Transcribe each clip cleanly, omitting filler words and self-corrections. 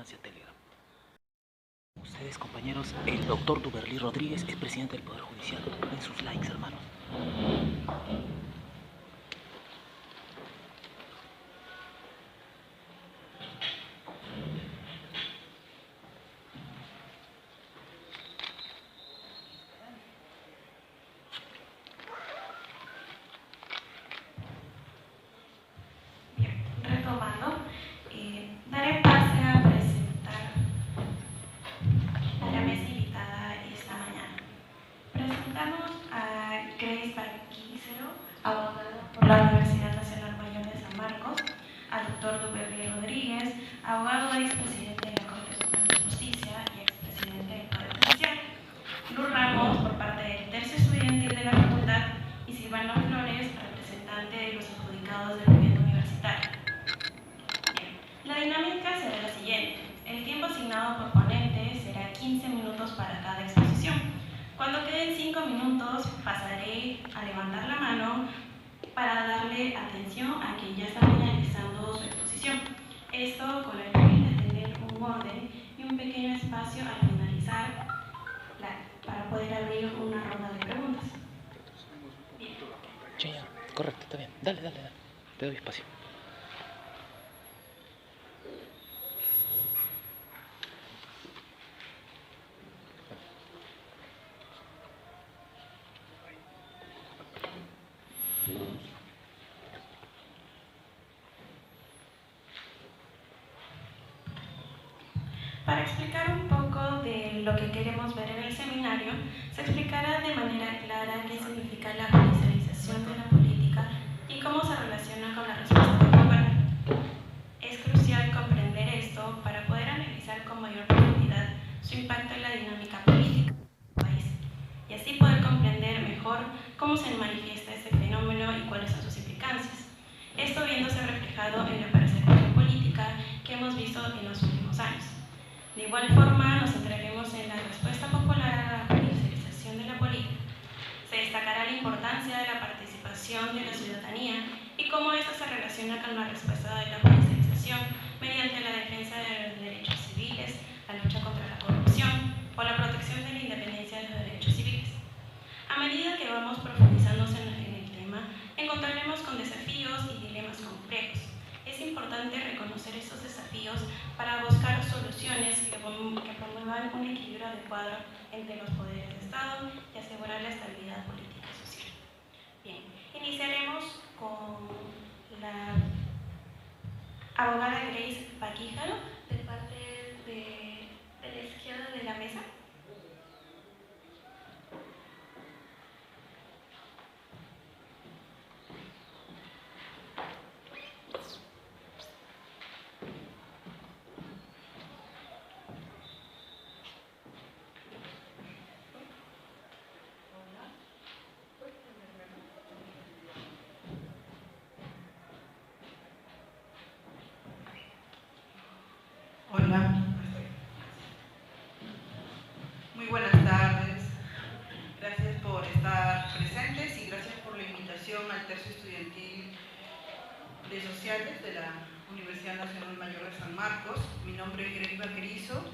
únanse a Telegram. Ustedes, compañeros, el doctor Duberly Rodríguez es presidente del Poder Judicial. Den sus likes, hermanos. Retomando, daré pase a presentar a la mesa invitada esta mañana. Presentamos a Grace Barquízaro, abogada por la Universidad Nacional Mayor de San Marcos, al doctor Duberly Rodríguez, abogado e expresidente de la Corte Suprema de Justicia y expresidente del Poder Judicial, Luz Ramos, por parte del tercio estudiantil de la facultad, y Silvano Flores, representante de los adjudicados del gobierno universitario. La dinámica será la siguiente. El tiempo asignado por ponente será 15 minutos para cada exposición. Cuando queden 5 minutos, pasaré a levantar la mano para darle atención a quien ya está finalizando su exposición. Esto con el fin de tener un orden y un pequeño espacio al finalizar para poder abrir una ronda de preguntas. Bien. Ya, correcto, está bien. Dale. Te doy espacio. Para explicar un poco de lo que queremos ver en el seminario, se explicará de manera clara qué significa la judicialización de la política y cómo se relaciona con la respuesta popular. Es crucial comprender esto para poder analizar con mayor profundidad su impacto en la dinámica política del país y así poder comprender mejor cómo se manifiesta este fenómeno y cuáles son sus implicancias. Esto viéndose reflejado en la persecución política que hemos visto en los últimos años. De igual forma, nos centraremos en la respuesta popular a la judicialización de la política. Se destacará la importancia de la participación de la ciudadanía y cómo esta se relaciona con la respuesta de la judicialización mediante la defensa de los derechos civiles, la lucha contra la corrupción o la protección de la independencia de los derechos civiles. A medida que vamos profundizando en el tema, encontraremos con desafíos y dilemas complejos. Es importante reconocer estos desafíos para buscar soluciones que promuevan un equilibrio adecuado entre los poderes de Estado y asegurar la estabilidad política y social. Bien, iniciaremos con la abogada Grace Barquízaro, de parte de la izquierda de la mesa. Hola, muy buenas tardes, gracias por estar presentes y gracias por la invitación al tercio estudiantil de Sociales de la Universidad Nacional Mayor de San Marcos. Mi nombre es Grace Barquízaro.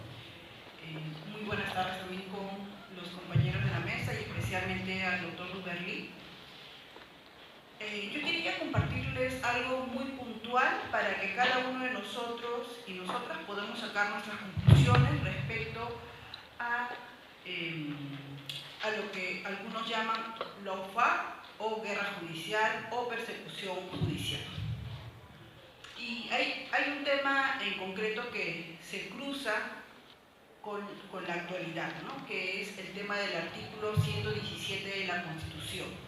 Muy buenas tardes también con los compañeros de la mesa y especialmente al doctor Duberly. Yo quería compartirles algo muy puntual para que cada uno de nosotros y nosotras podamos sacar nuestras conclusiones respecto a lo que algunos llaman lawfare o guerra judicial o persecución judicial. Y hay un tema en concreto que se cruza con la actualidad, ¿no? Que es el tema del artículo 117 de la Constitución.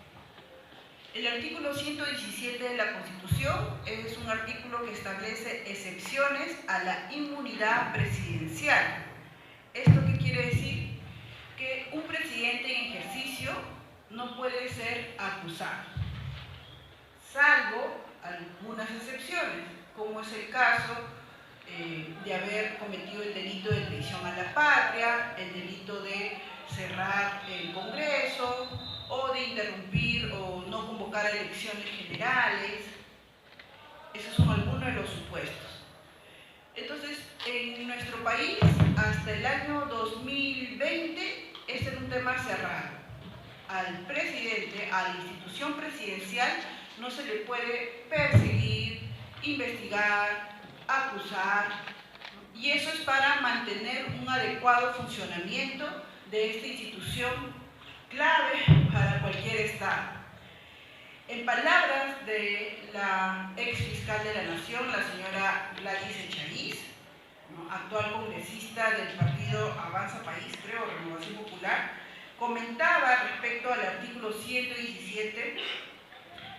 El artículo 117 de la Constitución es un artículo que establece excepciones a la inmunidad presidencial. ¿Esto qué quiere decir? Que un presidente en ejercicio no puede ser acusado, salvo algunas excepciones, como es el caso de haber cometido el delito de traición a la patria, el delito de cerrar el Congreso, o de interrumpir o no convocar a elecciones generales. Esos son algunos de los supuestos. Entonces, en nuestro país, hasta el año 2020, este era un tema cerrado. Al presidente, a la institución presidencial, no se le puede perseguir, investigar, acusar, y eso es para mantener un adecuado funcionamiento de esta institución clave para cualquier Estado. En palabras de la ex fiscal de la Nación, la señora Gladys Echaíz, actual congresista del partido Avanza País, creo, Renovación Popular, comentaba respecto al artículo 117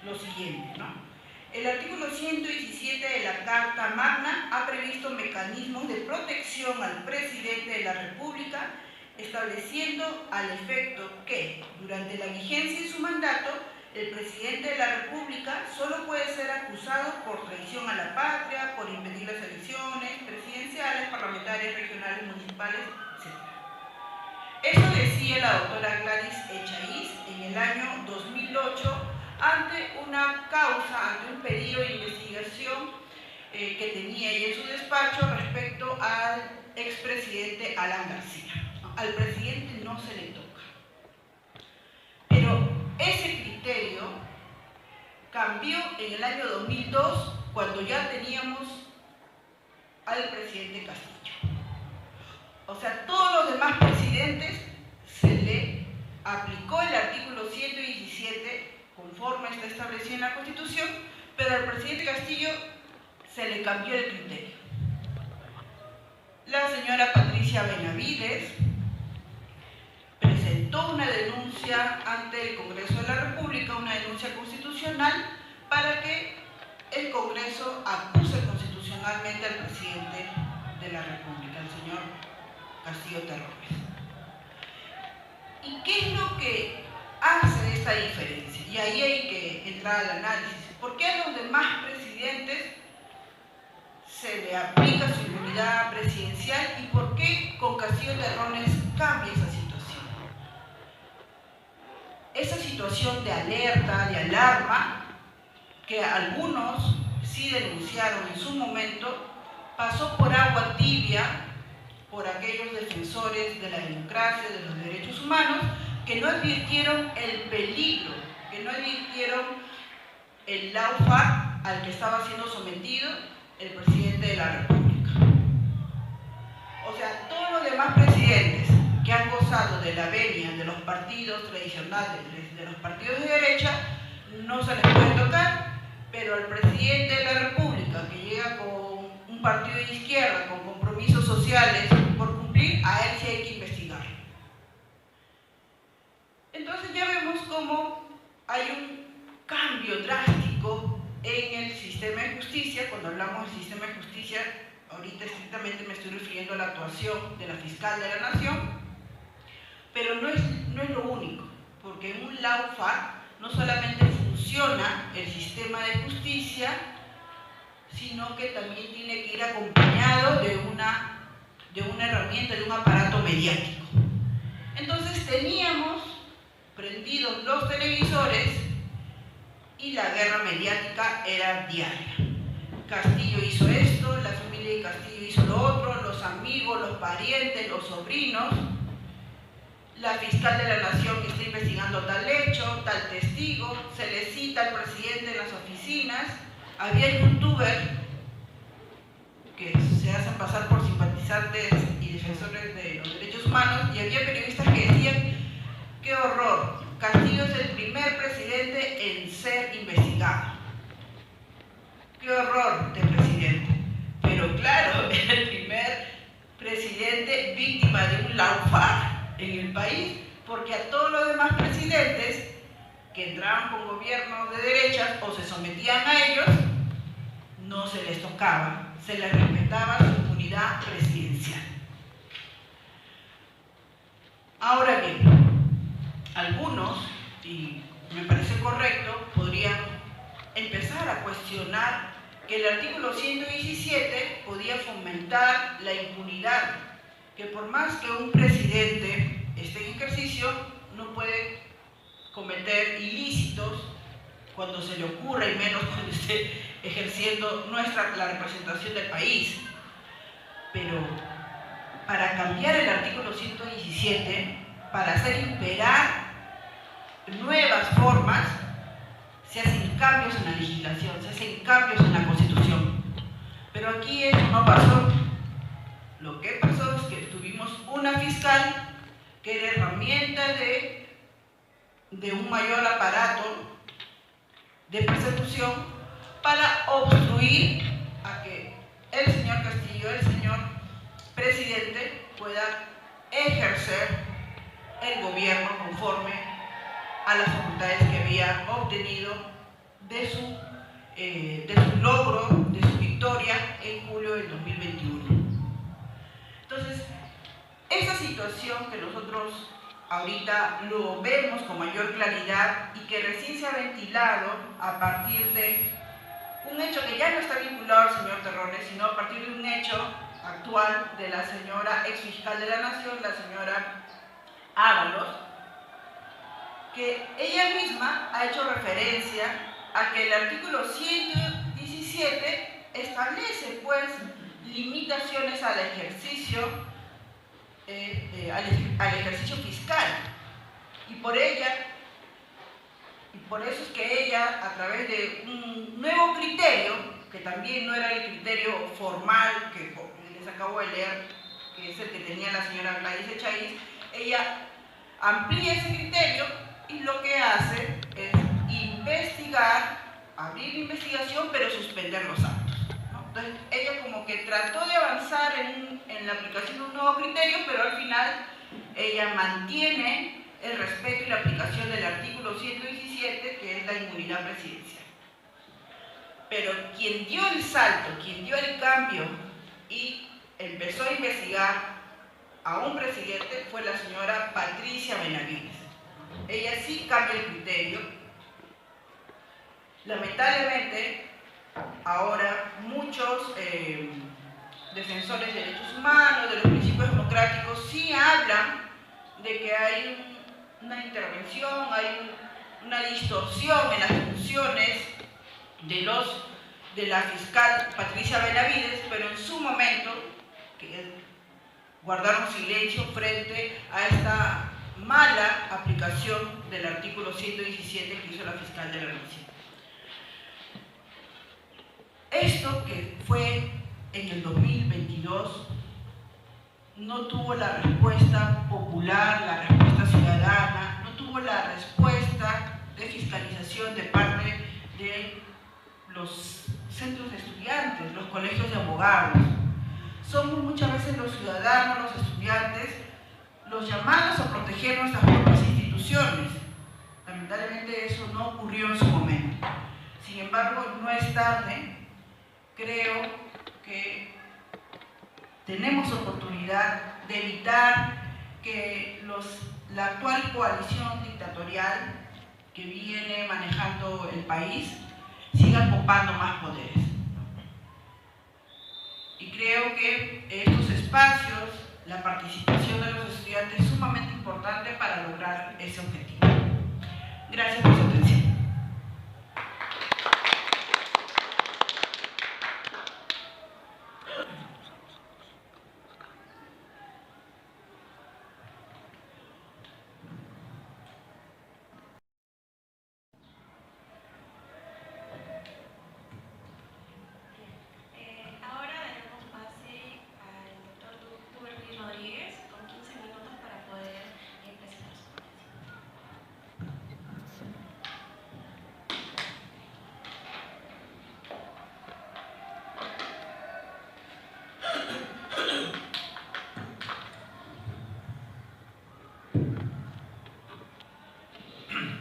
lo siguiente, ¿no? El artículo 117 de la Carta Magna ha previsto mecanismos de protección al presidente de la República, estableciendo al efecto que, durante la vigencia de su mandato, el presidente de la República solo puede ser acusado por traición a la patria, por impedir las elecciones presidenciales, parlamentarias, regionales, municipales, etc. Eso decía la doctora Gladys Echaíz en el año 2008 ante una causa, ante un pedido de investigación que tenía ella en su despacho respecto al expresidente Alan García. Al presidente no se le toca. Pero ese criterio cambió en el año 2002 cuando ya teníamos al presidente Castillo. O sea, todos los demás presidentes se le aplicó el artículo 117 conforme está establecido en la Constitución, pero al presidente Castillo se le cambió el criterio. La señora Patricia Benavides presentó una denuncia ante el Congreso de la República, una denuncia constitucional, para que el Congreso acuse constitucionalmente al presidente de la República, el señor Castillo Terrones. ¿Y qué es lo que hace esta diferencia? Y ahí hay que entrar al análisis. ¿Por qué a los demás presidentes se le aplica su inmunidad presidencial y por qué con Castillo Terrones cambia esa situación? Esa situación de alerta, de alarma, que algunos sí denunciaron en su momento, pasó por agua tibia por aquellos defensores de la democracia, de los derechos humanos, que no advirtieron el peligro, que no advirtieron el lawfare al que estaba siendo sometido el presidente de la República. O sea, todos los demás presidentes que han gozado de la venia de los partidos tradicionales, de los partidos de derecha, no se les puede tocar, pero al presidente de la República, que llega con un partido de izquierda, con compromisos sociales por cumplir, a él sí hay que investigar. Entonces ya vemos cómo hay un cambio drástico en el sistema de justicia. Cuando hablamos del sistema de justicia, ahorita estrictamente me estoy refiriendo a la actuación de la fiscal de la Nación, pero no es lo único, porque en un lawfare no solamente funciona el sistema de justicia, sino que también tiene que ir acompañado de una herramienta, de un aparato mediático. Entonces teníamos prendidos los televisores y la guerra mediática era diaria. Castillo hizo esto, la familia de Castillo hizo lo otro, los amigos, los parientes, los sobrinos, la fiscal de la Nación está investigando tal hecho, tal testigo, se le cita al presidente en las oficinas. Había youtubers que se hacen pasar por simpatizantes y defensores de los derechos humanos, y había periodistas que decían: ¡qué horror! Castillo es el primer presidente en ser investigado. ¡Qué horror de presidente! Pero claro, era el primer presidente víctima de un lawfare en el país, porque a todos los demás presidentes que entraban con gobiernos de derechas o se sometían a ellos, no se les tocaba, se les respetaba su inmunidad presidencial. Ahora bien, algunos, y me parece correcto, podrían empezar a cuestionar que el artículo 117 podía fomentar la impunidad, que por más que un presidente esté en ejercicio, no puede cometer ilícitos cuando se le ocurra, y menos cuando esté ejerciendo la representación del país. pero para cambiar el artículo 117, para hacer imperar nuevas formas, se hacen cambios en la legislación, se hacen cambios en la Constitución. Pero aquí eso no pasó. Lo que pasó es que tuvimos una fiscal que era herramienta de un mayor aparato de persecución para obstruir a que el señor Castillo, el señor presidente, pueda ejercer el gobierno conforme a las facultades que había obtenido de su logro, de su victoria en julio del 2021. Entonces, esa situación que nosotros ahorita lo vemos con mayor claridad y que recién se ha ventilado a partir de un hecho que ya no está vinculado al señor Terrones, sino a partir de un hecho actual de la señora exfiscal de la Nación, la señora Ábalos, que ella misma ha hecho referencia a que el artículo 117 establece pues limitaciones al ejercicio fiscal, y por eso es que ella, a través de un nuevo criterio, que también no era el criterio formal que les acabo de leer, que es el que tenía la señora Gladys Echaíz, ella amplía ese criterio y lo que hace es investigar, abrir investigación, pero suspender los actos, ¿no? Entonces, ella como que trató de avanzar en la aplicación de un nuevo criterio, pero al final ella mantiene el respeto y la aplicación del artículo 117, que es la inmunidad presidencial. Pero quien dio el salto, quien dio el cambio y empezó a investigar a un presidente fue la señora Patricia Benavides. Ella sí cambia el criterio. Lamentablemente, ahora muchos defensores de derechos humanos, de los principios democráticos, sí hablan de que hay una intervención, hay una distorsión en las funciones de la fiscal Patricia Benavides, pero en su momento guardaron silencio frente a esta mala aplicación del artículo 117 que hizo la fiscal de la Nación. Esto que fue en el 2022 no tuvo la respuesta popular, la respuesta ciudadana, no tuvo la respuesta de fiscalización de parte de los centros de estudiantes, los colegios de abogados. Somos muchas veces los ciudadanos, los estudiantes, los llamados a proteger nuestras propias instituciones. Lamentablemente eso no ocurrió en su momento. Sin embargo, no es tarde. Creo que tenemos oportunidad de evitar que la actual coalición dictatorial que viene manejando el país siga copando más poderes. Y creo que estos espacios, la participación de los estudiantes es sumamente importante para lograr ese objetivo. Gracias por su atención.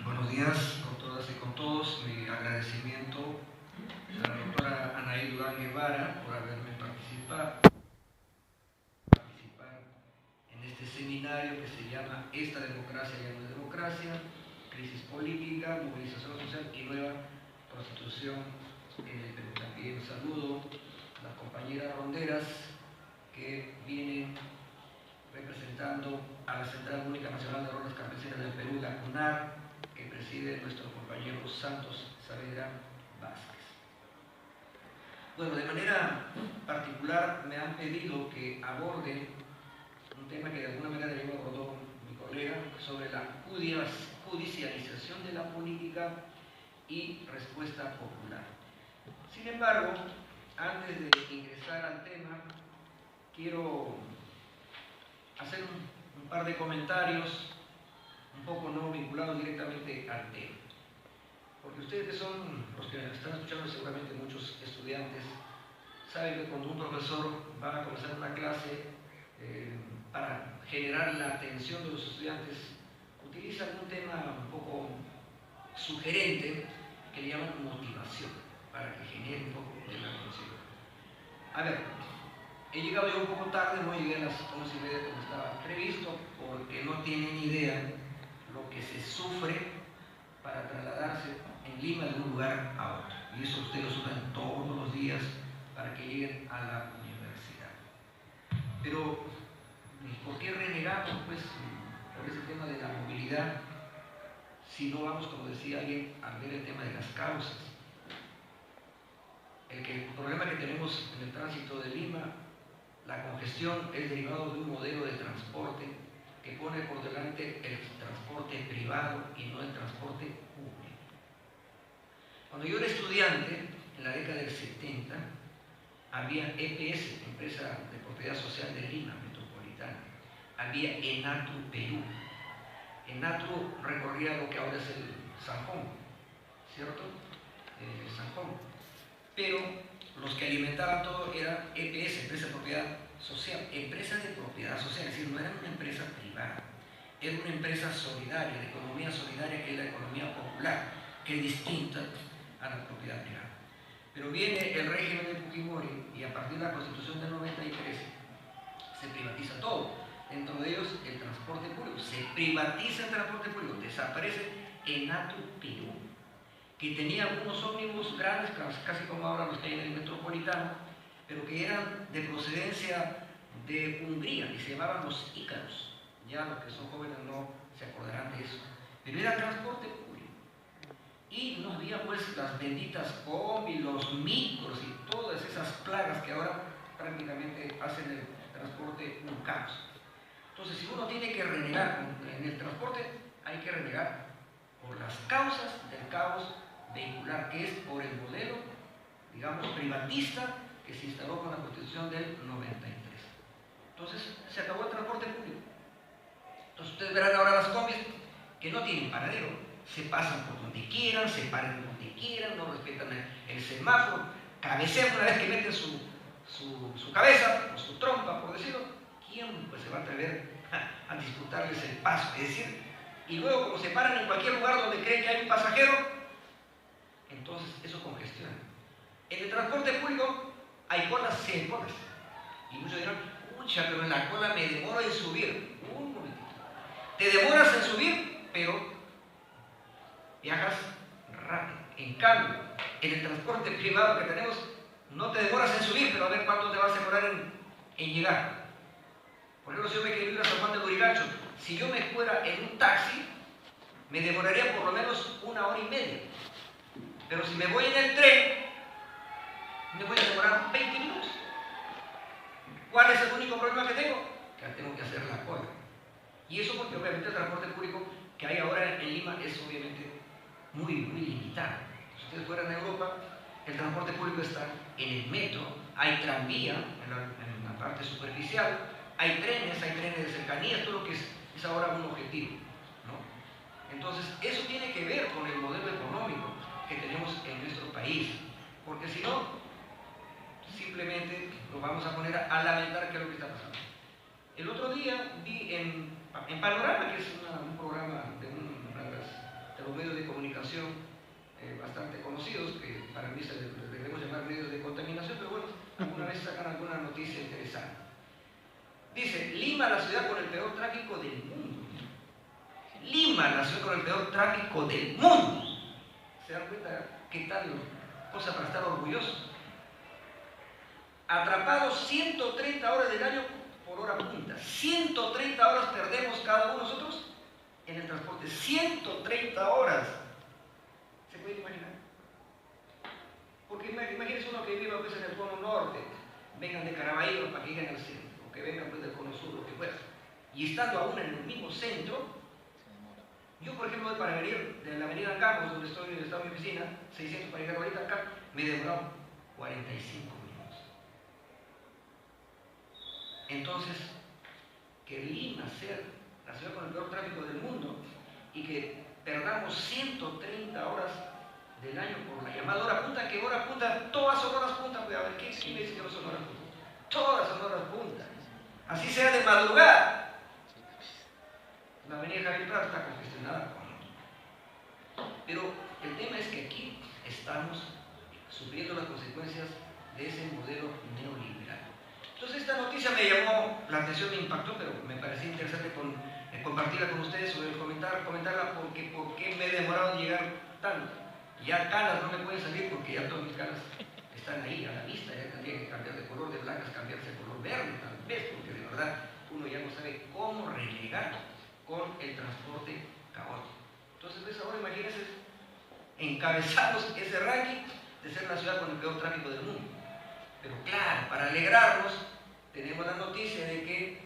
Buenos días con todas y con todos. Mi agradecimiento a la doctora Anaí Durán Guevara por haberme participar en este seminario que se llama Esta democracia ya no es democracia, crisis política, movilización social y nueva constitución en el Perú. También saludo a las compañeras ronderas que vienen representando a la Central Única Nacional de Rondas Campesinas del Perú, la CUNAR, que preside nuestro compañero Santos Saavedra Vázquez. Bueno, de manera particular me han pedido que aborde un tema que de alguna manera ya abordó mi colega sobre la judicialización de la política y respuesta popular. Sin embargo, antes de ingresar al tema, quiero hacer un par de comentarios un poco no vinculados directamente al tema. Porque ustedes que son los que están escuchando, seguramente muchos estudiantes, saben que cuando un profesor va a comenzar una clase, para generar la atención de los estudiantes, utiliza un tema un poco sugerente que le llaman motivación, para que genere un poco de la atención. A ver, he llegado yo un poco tarde, no llegué a las 11:30 como estaba previsto, porque no tienen idea lo que se sufre para trasladarse en Lima de un lugar a otro. Y eso ustedes lo sufren todos los días para que lleguen a la universidad. Pero, ¿por qué renegamos pues, por ese tema de la movilidad si no vamos, como decía alguien, a ver el tema de las causas? El problema que tenemos en el tránsito de Lima, la congestión, es derivado de un modelo de transporte que pone por delante el transporte privado y no el transporte público. Cuando yo era estudiante, en la década del 70, había EPS, Empresa de Propiedad Social de Lima Metropolitana, había ENATRU Perú. ENATRU recorría lo que ahora es el Sanjón, ¿cierto? Sanjón. Pero los que alimentaban todo era EPS, Empresa de Propiedad Social, empresa de propiedad social, es decir, no era una empresa privada, era una empresa solidaria, de economía solidaria, que es la economía popular, que es distinta a la propiedad privada. Pero viene el régimen de Fujimori y a partir de la Constitución del 93 se privatiza todo, dentro de ellos el transporte público, se privatiza el transporte público, desaparece ENATRU Perú, que tenía algunos ómnibus grandes, casi como ahora los que hay en el Metropolitano, pero que eran de procedencia de Hungría, y se llamaban los Ícaros. Ya los que son jóvenes no se acordarán de eso. Pero era transporte público. Y no había pues las benditas combi, los micros y todas esas plagas que ahora prácticamente hacen el transporte un caos. Entonces, si uno tiene que renegar en el transporte, hay que renegar por las causas del caos vehicular, que es por el modelo, digamos, privatista que se instaló con la Constitución del 93. Entonces, se acabó el transporte público. Entonces, ustedes verán ahora las combis que no tienen paradero, se pasan por donde quieran, se paran donde quieran, no respetan el semáforo, cabecean una vez que meten su cabeza o su trompa, por decirlo. ¿Quién pues, se va a atrever a disputarles el paso? Es decir, y luego como se paran en cualquier lugar donde creen que hay un pasajero, entonces eso congestiona. En el transporte público hay colas, sí hay colas. Y muchos dirán, pucha, pero en la cola me demoro en subir. Un momentito. Te demoras en subir, pero viajas rápido. En cambio, en el transporte privado que tenemos, no te demoras en subir, pero a ver cuánto te vas a demorar en llegar. Por ejemplo, si yo me quiero ir a San Juan de Lurigancho, si yo me fuera en un taxi, me demoraría por lo menos 1 hora y media. Pero si me voy en el tren, me voy a demorar 20 minutos. ¿Cuál es el único problema que tengo? Que tengo que hacer la cola. Y eso porque obviamente el transporte público que hay ahora en Lima es obviamente muy limitado. Si ustedes fueran a Europa, el transporte público está en el metro, hay tranvía en la parte superficial, hay trenes de cercanías, todo lo que es ahora un objetivo, ¿no? Entonces, eso tiene que ver con el modelo económico que tenemos en nuestro país, porque si no, simplemente nos vamos a poner a lamentar qué es lo que está pasando. El otro día vi en Panorama, que es un programa de los medios de comunicación bastante conocidos, que para mí se les debemos llamar medios de contaminación, pero bueno, alguna vez sacan alguna noticia interesante. Dice, Lima, la ciudad con el peor tráfico del mundo. Lima, la ciudad con el peor tráfico del mundo. ¿Se dan cuenta qué tal cosa para estar orgullosos? Atrapados 130 horas del año por hora punta. 130 horas perdemos cada uno de nosotros en el transporte. 130 horas. ¿Se puede imaginar? Porque imagínense uno no que vivan pues en el cono norte, vengan de Caraballo para que lleguen al centro, o que vengan pues del cono sur, lo que fuera. Y estando aún en el mismo centro, yo por ejemplo para venir de la avenida Campos, donde está mi oficina, 600 para llegar ahorita acá, me he demorado 45 minutos. Entonces, que Lima sea la ciudad con el peor tráfico del mundo y que perdamos 130 horas del año por la llamada hora punta, que hora punta, todas son horas punta, pues a ver, ¿quién me dice que no son horas punta? Todas son horas punta, así sea de madrugada. La avenida Javier Prado está congestionada, pero el tema es que aquí estamos sufriendo las consecuencias de ese modelo neoliberal. Entonces esta noticia me llamó la atención, me impactó, pero me pareció interesante compartirla con ustedes, sobre comentarla porque ¿por qué me he demorado en llegar tanto? Ya canas no me pueden salir porque ya todas mis canas están ahí a la vista, ya tendría que cambiar de color, de blancas cambiarse de color verde tal vez, porque de verdad uno ya no sabe cómo relegar con el transporte caótico. Entonces, pues ahora imagínense, encabezamos ese ranking de ser la ciudad con el peor tráfico del mundo. Pero claro, para alegrarnos, tenemos la noticia de que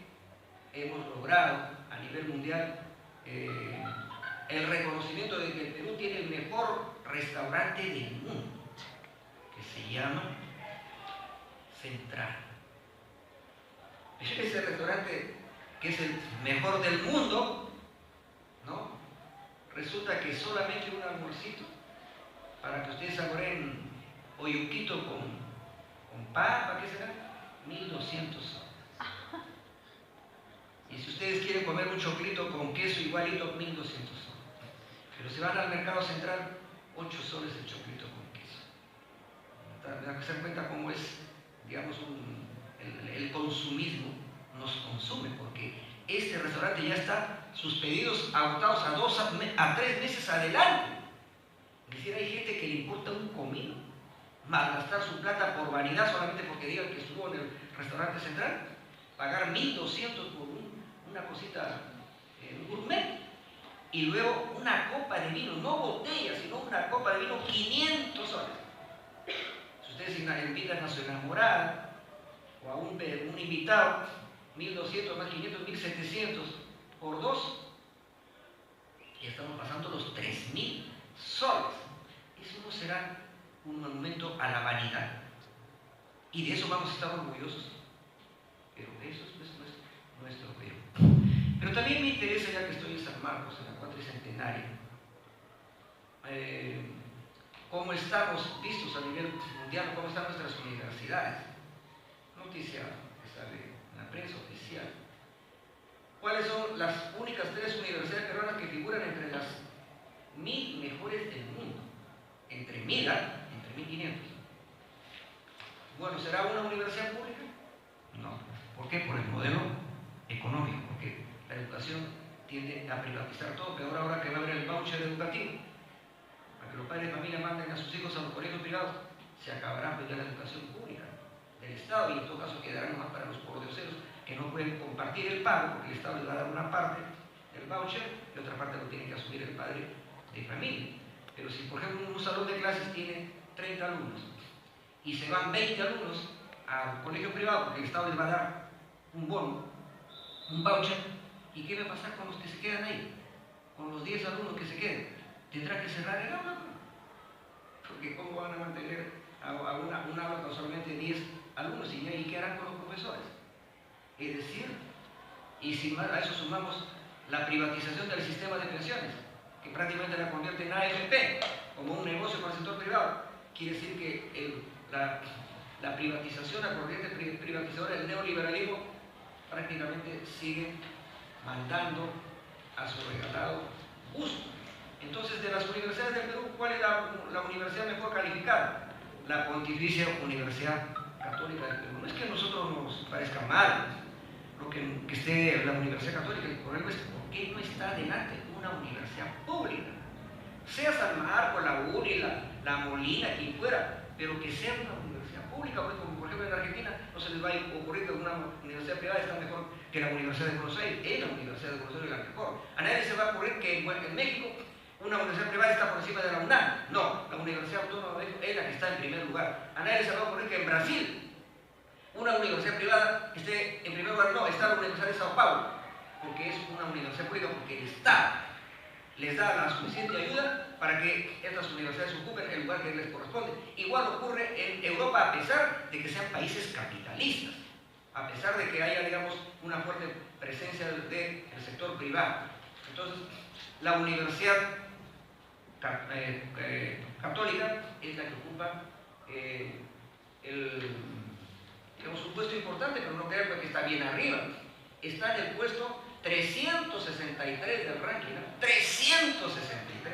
hemos logrado a nivel mundial el reconocimiento de que el Perú tiene el mejor restaurante del mundo, que se llama Central. Ese restaurante que es el mejor del mundo, ¿no? Resulta que solamente un almuercito para que ustedes saboreen oyuquito con papa, ¿qué será? 1.200 soles. Y si ustedes quieren comer un choclito con queso igualito, 1.200 soles. Pero si van al mercado central, 8 soles el choclito con queso. Para que se den cuenta cómo es, digamos, el consumismo nos consume, porque este restaurante ya está sus pedidos agotados a 3 meses adelante. Es decir, hay gente que le importa un comino malgastar su plata por vanidad solamente porque digan que estuvo en el restaurante central, pagar 1.200 por una cosita, un gourmet, y luego una copa de vino, no botella, sino una copa de vino, 500 soles. Si ustedes invitan a su enamorada o a un invitado, 1.200 más 500, 1.700 por 2, y estamos pasando los 3.000 soles. Eso no será un monumento a la vanidad, y de eso vamos a estar orgullosos, pero eso es pues, nuestro Perú. Pero también me interesa, ya que estoy en San Marcos, en la cuatricentenaria, cómo estamos vistos a nivel mundial, cómo están nuestras universidades. Noticia que sale en la prensa oficial. ¿Cuáles son las únicas 3 universidades peruanas que figuran entre las 1.000 mejores del mundo? Entre 1.000, entre 1.500. Bueno, ¿será una universidad pública? No. ¿Por qué? Por el modelo económico, porque la educación tiende a privatizar todo, pero ahora que va a haber el voucher educativo, para que los padres de familia manden a sus hijos a los colegios privados, se acabará pues ya la educación pública del Estado, y en todo caso quedarán más para los pordioseros que no pueden compartir el pago, porque el Estado les va a dar una parte del voucher y otra parte lo tiene que asumir el padre de familia. Pero si por ejemplo un salón de clases tiene 30 alumnos y se van 20 alumnos al colegio privado, porque el Estado les va a dar un bono, un voucher, ¿y qué va a pasar con los que se quedan ahí? Con los 10 alumnos que se queden, tendrá que cerrar el aula, porque ¿cómo van a mantener un aula con solamente 10 alumnos? ¿Y qué harán con los profesores? Es decir, y si a eso sumamos la privatización del sistema de pensiones, que prácticamente la convierte en AFP, como un negocio para el sector privado, quiere decir que la privatización, la corriente privatizadora del neoliberalismo prácticamente sigue mandando a su regalado gusto. Entonces, de las universidades del Perú, ¿cuál es la universidad mejor calificada? La Pontificia Universidad Católica del Perú. No es que a nosotros nos parezca mal lo que esté la Universidad Católica, el problema es por qué no está adelante una universidad pública. Sea San Marcos, la UNI, la Molina, quien fuera, pero que sea una universidad pública, pues, como por ejemplo en Argentina no se les va a ocurrir que una universidad privada está mejor que la Universidad de Buenos Aires. Es la Universidad de Buenos Aires la mejor. A nadie se va a ocurrir que en México una universidad privada está por encima de la UNAM. No, la Universidad Autónoma de México es la que está en primer lugar. A nadie se le va a ocurrir que en Brasil una universidad privada esté en primer lugar. No, está la Universidad de Sao Paulo, porque es una universidad pública, porque el Estado les da la suficiente ayuda para que estas universidades ocupen el lugar que les corresponde. Igual ocurre en Europa, a pesar de que sean países capitalistas, a pesar de que haya, digamos, una fuerte presencia del sector privado. Entonces, la universidad católica es la que ocupa digamos, un puesto importante, pero no creo que está bien arriba. Está en el puesto 363 del ranking, ¿no? 363.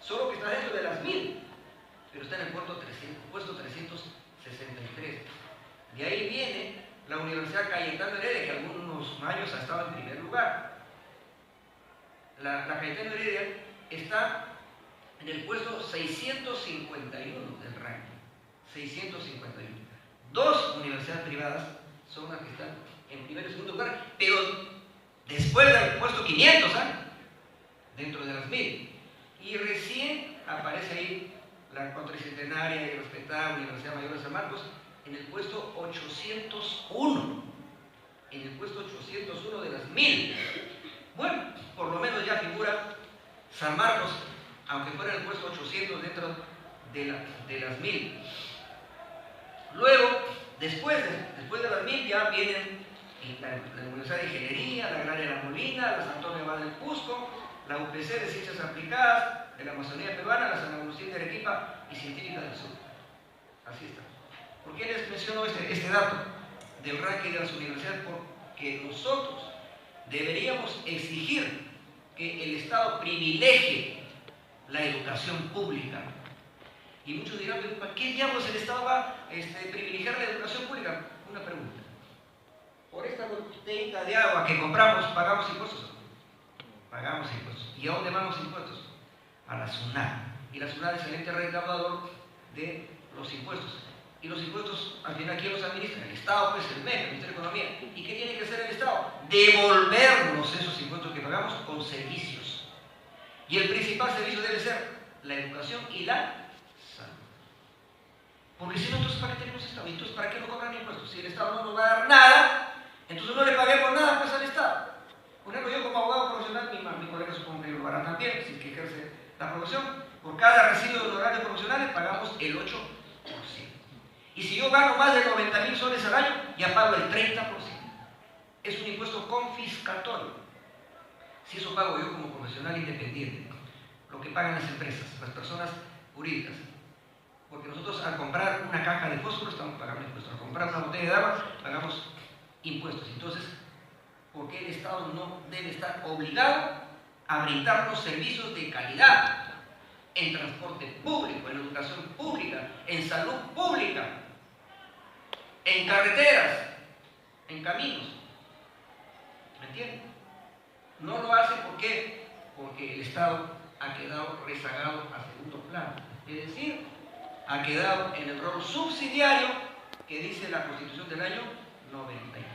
Solo que está dentro de las 1000, pero está en el puesto 363. De ahí viene la Universidad Cayetano Heredia, que algunos años ha estado en primer lugar. La Cayetano Heredia está en el puesto 651 del ranking. 651. Dos universidades privadas son las que están en primer y segundo lugar, pero después del puesto 500, dentro de las 1000. Y recién aparece ahí la cuatricentenaria y respetada Universidad Mayor de San Marcos en el puesto 801. En el puesto 801 de las 1000. Bueno, por lo menos ya figura San Marcos, aunque fuera en el puesto 800 dentro de las 1000. Luego, después de las 1000 ya vienen la Universidad de Ingeniería, la Agraria de la Molina, la San Antonio Abad del Cusco, la UPC de Ciencias Aplicadas, de la Amazonía Peruana, la San Agustín de Arequipa y Científica del Sur. Así está. ¿Por qué les menciono este dato del ranking de las universidades? Porque nosotros deberíamos exigir que el Estado privilegie la educación pública. Y muchos dirán, ¿para qué diablos el Estado va a privilegiar la educación pública? Una pregunta. Por esta botellita de agua que compramos, ¿pagamos impuestos? Pagamos impuestos. ¿Y a dónde vamos impuestos? A la SUNAT. Y la SUNAT es el ente recaudador de los impuestos. Y los impuestos, al final, ¿quién los administra? El Estado, pues, el MEC, el Ministerio de Economía. ¿Y qué tiene que hacer el Estado? Devolvernos esos impuestos que pagamos con servicios. Y el principal servicio debe ser la educación y la salud. Porque si no, entonces, ¿para qué tenemos Estado? ¿Y entonces para qué no cobran impuestos? Si el Estado no nos va a dar nada, entonces no le paguemos nada pues al Estado. Por ejemplo, yo como abogado profesional, mi colega supongo que lo hará también, si que ejerce la profesión, por cada residuo de honorarios profesionales pagamos el 8%. Y si yo gano más de 90.000 soles al año, ya pago el 30%. Es un impuesto confiscatorio. Si eso pago yo como profesional independiente, lo que pagan las empresas, las personas jurídicas. Porque nosotros al comprar una caja de fósforo estamos pagando impuestos, al comprar una botella de agua pagamos impuestos. Entonces, ¿por qué el Estado no debe estar obligado a brindarnos servicios de calidad en transporte público, en educación pública, en salud pública, en carreteras, en caminos? ¿Me entienden? No lo hace ¿por qué? Porque el Estado ha quedado rezagado a segundo plano. Es decir, ha quedado en el rol subsidiario que dice la Constitución del año 93.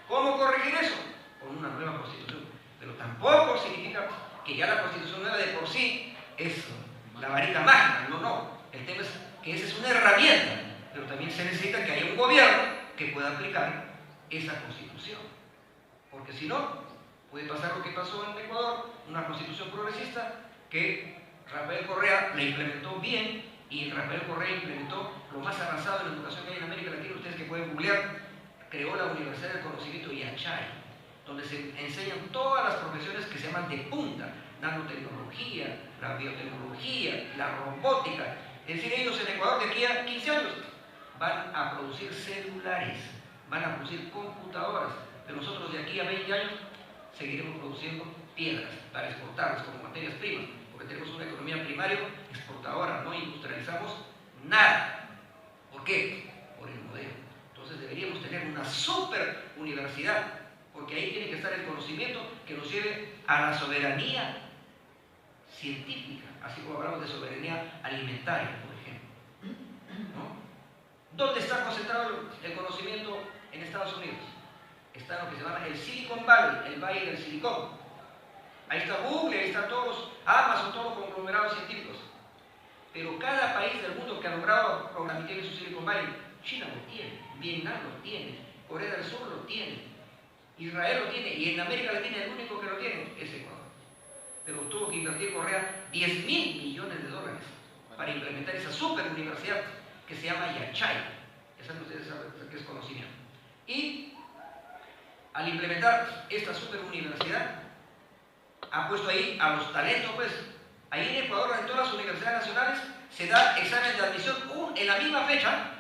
¿Cómo corregir eso? Con una nueva Constitución. Pero tampoco significa que ya la Constitución nueva de por sí es la varita mágica. No, no. El tema es que esa es una herramienta, pero también se necesita que haya un gobierno que pueda aplicar esa Constitución. Porque si no, puede pasar lo que pasó en Ecuador, una Constitución progresista que Rafael Correa la implementó bien, y Rafael Correa implementó lo más avanzado en la educación que hay en América Latina. Ustedes que pueden googlear, creó la Universidad del Conocimiento Yachay, donde se enseñan todas las profesiones que se llaman de punta: nanotecnología, la biotecnología, la robótica. Es decir, ellos en Ecuador de aquí a 15 años van a producir celulares, van a producir computadoras, pero nosotros de aquí a 20 años seguiremos produciendo piedras para exportarlas como materias primas, porque tenemos una economía primaria exportadora, no industrializamos nada. ¿Por qué? Por el modelo. Entonces deberíamos tener una super universidad, porque ahí tiene que estar el conocimiento que nos lleve a la soberanía científica, así como hablamos de soberanía alimentaria, por ejemplo, ¿no? ¿Dónde está concentrado el conocimiento en Estados Unidos? Está en lo que se llama el Silicon Valley, el Valle del Silicón. Ahí está Google, ahí están todos, Amazon, todos los conglomerados científicos. Pero cada país del mundo que ha logrado programar su Silicon Valley, China lo tiene, Vietnam lo tiene, Corea del Sur lo tiene, Israel lo tiene, y en América Latina el único que lo tiene es Ecuador. Pero tuvo que invertir Correa 10.000 millones de dólares para implementar esa super universidad que se llama Yachay. Esa no ustedes saben que es conocimiento. Y al implementar esta super universidad, ha puesto ahí a los talentos, pues. Ahí en Ecuador, en todas las universidades nacionales, se da examen de admisión en la misma fecha,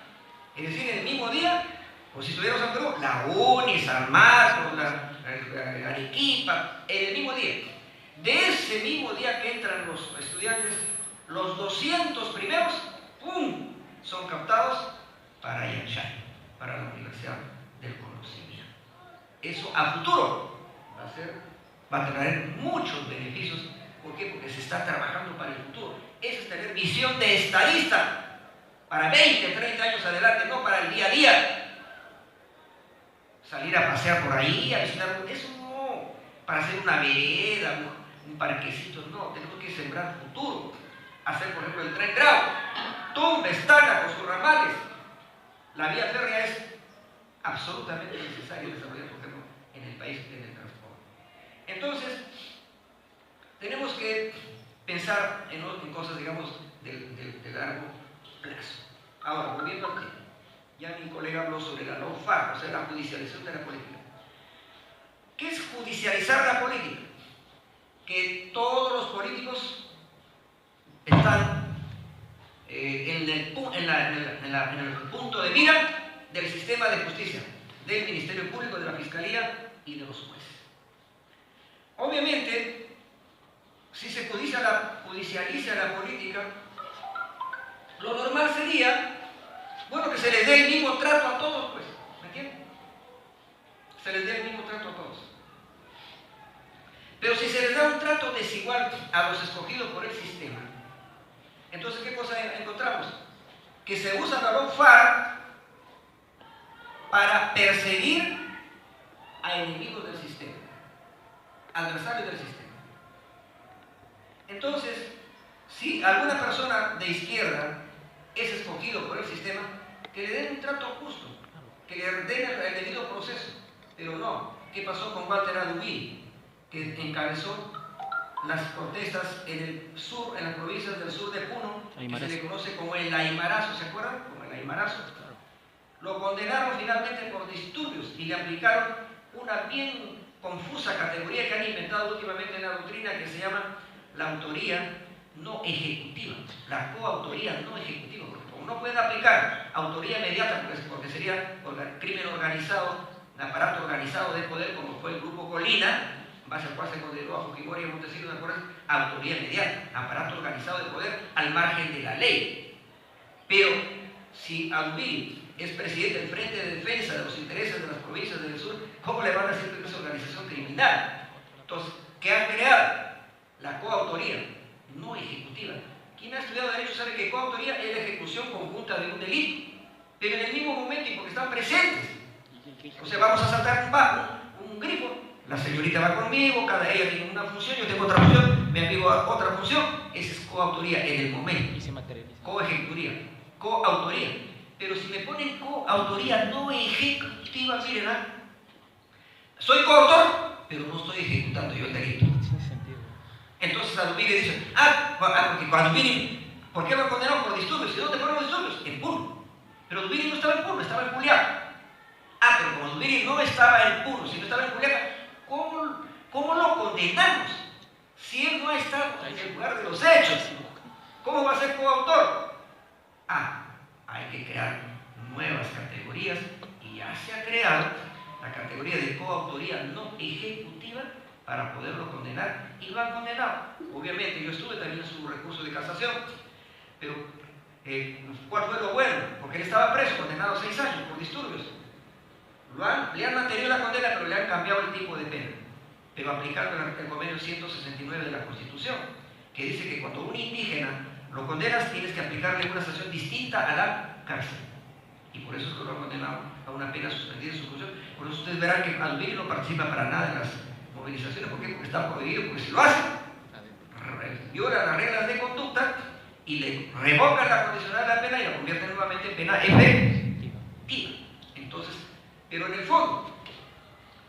es decir, en el mismo día, o si estuviéramos en Perú, la UNI, San Marcos, la Arequipa, en el mismo día. De ese mismo día que entran los estudiantes, los 200 primeros, ¡pum!, son captados para Yachay, para la Universidad del Conocimiento. Eso a futuro va a traer muchos beneficios. ¿Por qué? Porque se está trabajando para el futuro. Eso es tener visión de estadista para 20, 30 años adelante, no para el día a día. Salir a pasear por ahí, a visitar, eso no, para hacer una vereda, un parquecito, no, tenemos que sembrar futuro. Hacer, por ejemplo, el tren Grau, Tumbes-Tacna con sus ramales. La vía férrea es absolutamente necesaria desarrollar, por ejemplo, en el país, en el transporte. Entonces, tenemos que pensar en cosas, digamos, de largo plazo. Ahora, volviendo al tema, ya mi colega habló sobre la lawfare, o sea, la judicialización de la política. ¿Qué es judicializar la política? Que todos los políticos están en el punto de mira del sistema de justicia, del Ministerio Público, de la Fiscalía y de los jueces. Obviamente, si se judicializa la política, lo normal sería, bueno, que se les dé el mismo trato a todos, pues, ¿me entienden? Se les dé el mismo trato a todos. Pero si se les da un trato desigual a los escogidos por el sistema, entonces, ¿qué cosa encontramos? Que se usa la lawfare para perseguir a enemigos del sistema, adversarios del sistema. Entonces, si alguna persona de izquierda es escogido por el sistema, que le den un trato justo, que le den el debido proceso. Pero no, ¿qué pasó con Walter Adubini, que encabezó las protestas en el sur, en las provincias del sur de Puno, que se le conoce como el Aymarazo, ¿se acuerdan? Como el Aymarazo. Lo condenaron finalmente por disturbios y le aplicaron una bien confusa categoría que han inventado últimamente en la doctrina, que se llama la autoría no ejecutiva, la coautoría no ejecutiva, porque como no pueden aplicar autoría inmediata, porque sería crimen organizado, un aparato organizado de poder, como fue el grupo Colina, en base al cual se condenó a Fujimori y a Montesinos, ¿de acuerdo? Autoría inmediata, aparato organizado de poder al margen de la ley. Pero si Adubini es presidente del Frente de Defensa de los Intereses de las Provincias del Sur, ¿cómo le van a decir que es organización criminal? Entonces, ¿qué han creado? La coautoría no ejecutiva. Quien ha estudiado Derecho sabe que coautoría es la ejecución conjunta de un delito, pero en el mismo momento y porque están presentes. O sea, vamos a saltar un grifo, la señorita va conmigo, cada ella tiene una función, yo tengo otra función, mi amigo otra función, esa es coautoría en el momento. Y se materializa. Coejecutoría, coautoría. Pero si me ponen coautoría no ejecutiva, miren, soy coautor, pero no estoy ejecutando yo el delito. Sin sentido. Entonces Adubini dice, porque Adubini, ¿por qué lo condenaron por disturbios? ¿Y dónde fueron los disturbios? En Puno. Pero Adubini no estaba en Puno, estaba en Juliaca. Pero como Adubini no estaba en Puno, sino estaba en Juliaca, ¿cómo lo condenamos? Si él no ha estado en el lugar de los hechos, ¿cómo va a ser coautor? Hay que crear nuevas categorías y ya se ha creado la categoría de coautoría no ejecutiva para poderlo condenar y lo han condenado. Obviamente yo estuve también en su recurso de casación, pero ¿cuál fue lo bueno? Porque él estaba preso, condenado a 6 años por disturbios. Le han mantenido la condena, pero le han cambiado el tipo de pena, pero aplicando el convenio 169 de la Constitución, que dice que cuando un indígena lo condenas, tienes que aplicarle una sanción distinta a la cárcel. Y por eso es que lo han condenado a una pena suspendida en su función. Por eso ustedes verán que Adubini no participa para nada en las movilizaciones. ¿Por qué? Porque está prohibido, porque si lo hacen, violan las reglas de conducta y le revocan la condicional de la pena y la convierten nuevamente en pena efectiva. Entonces, pero en el fondo,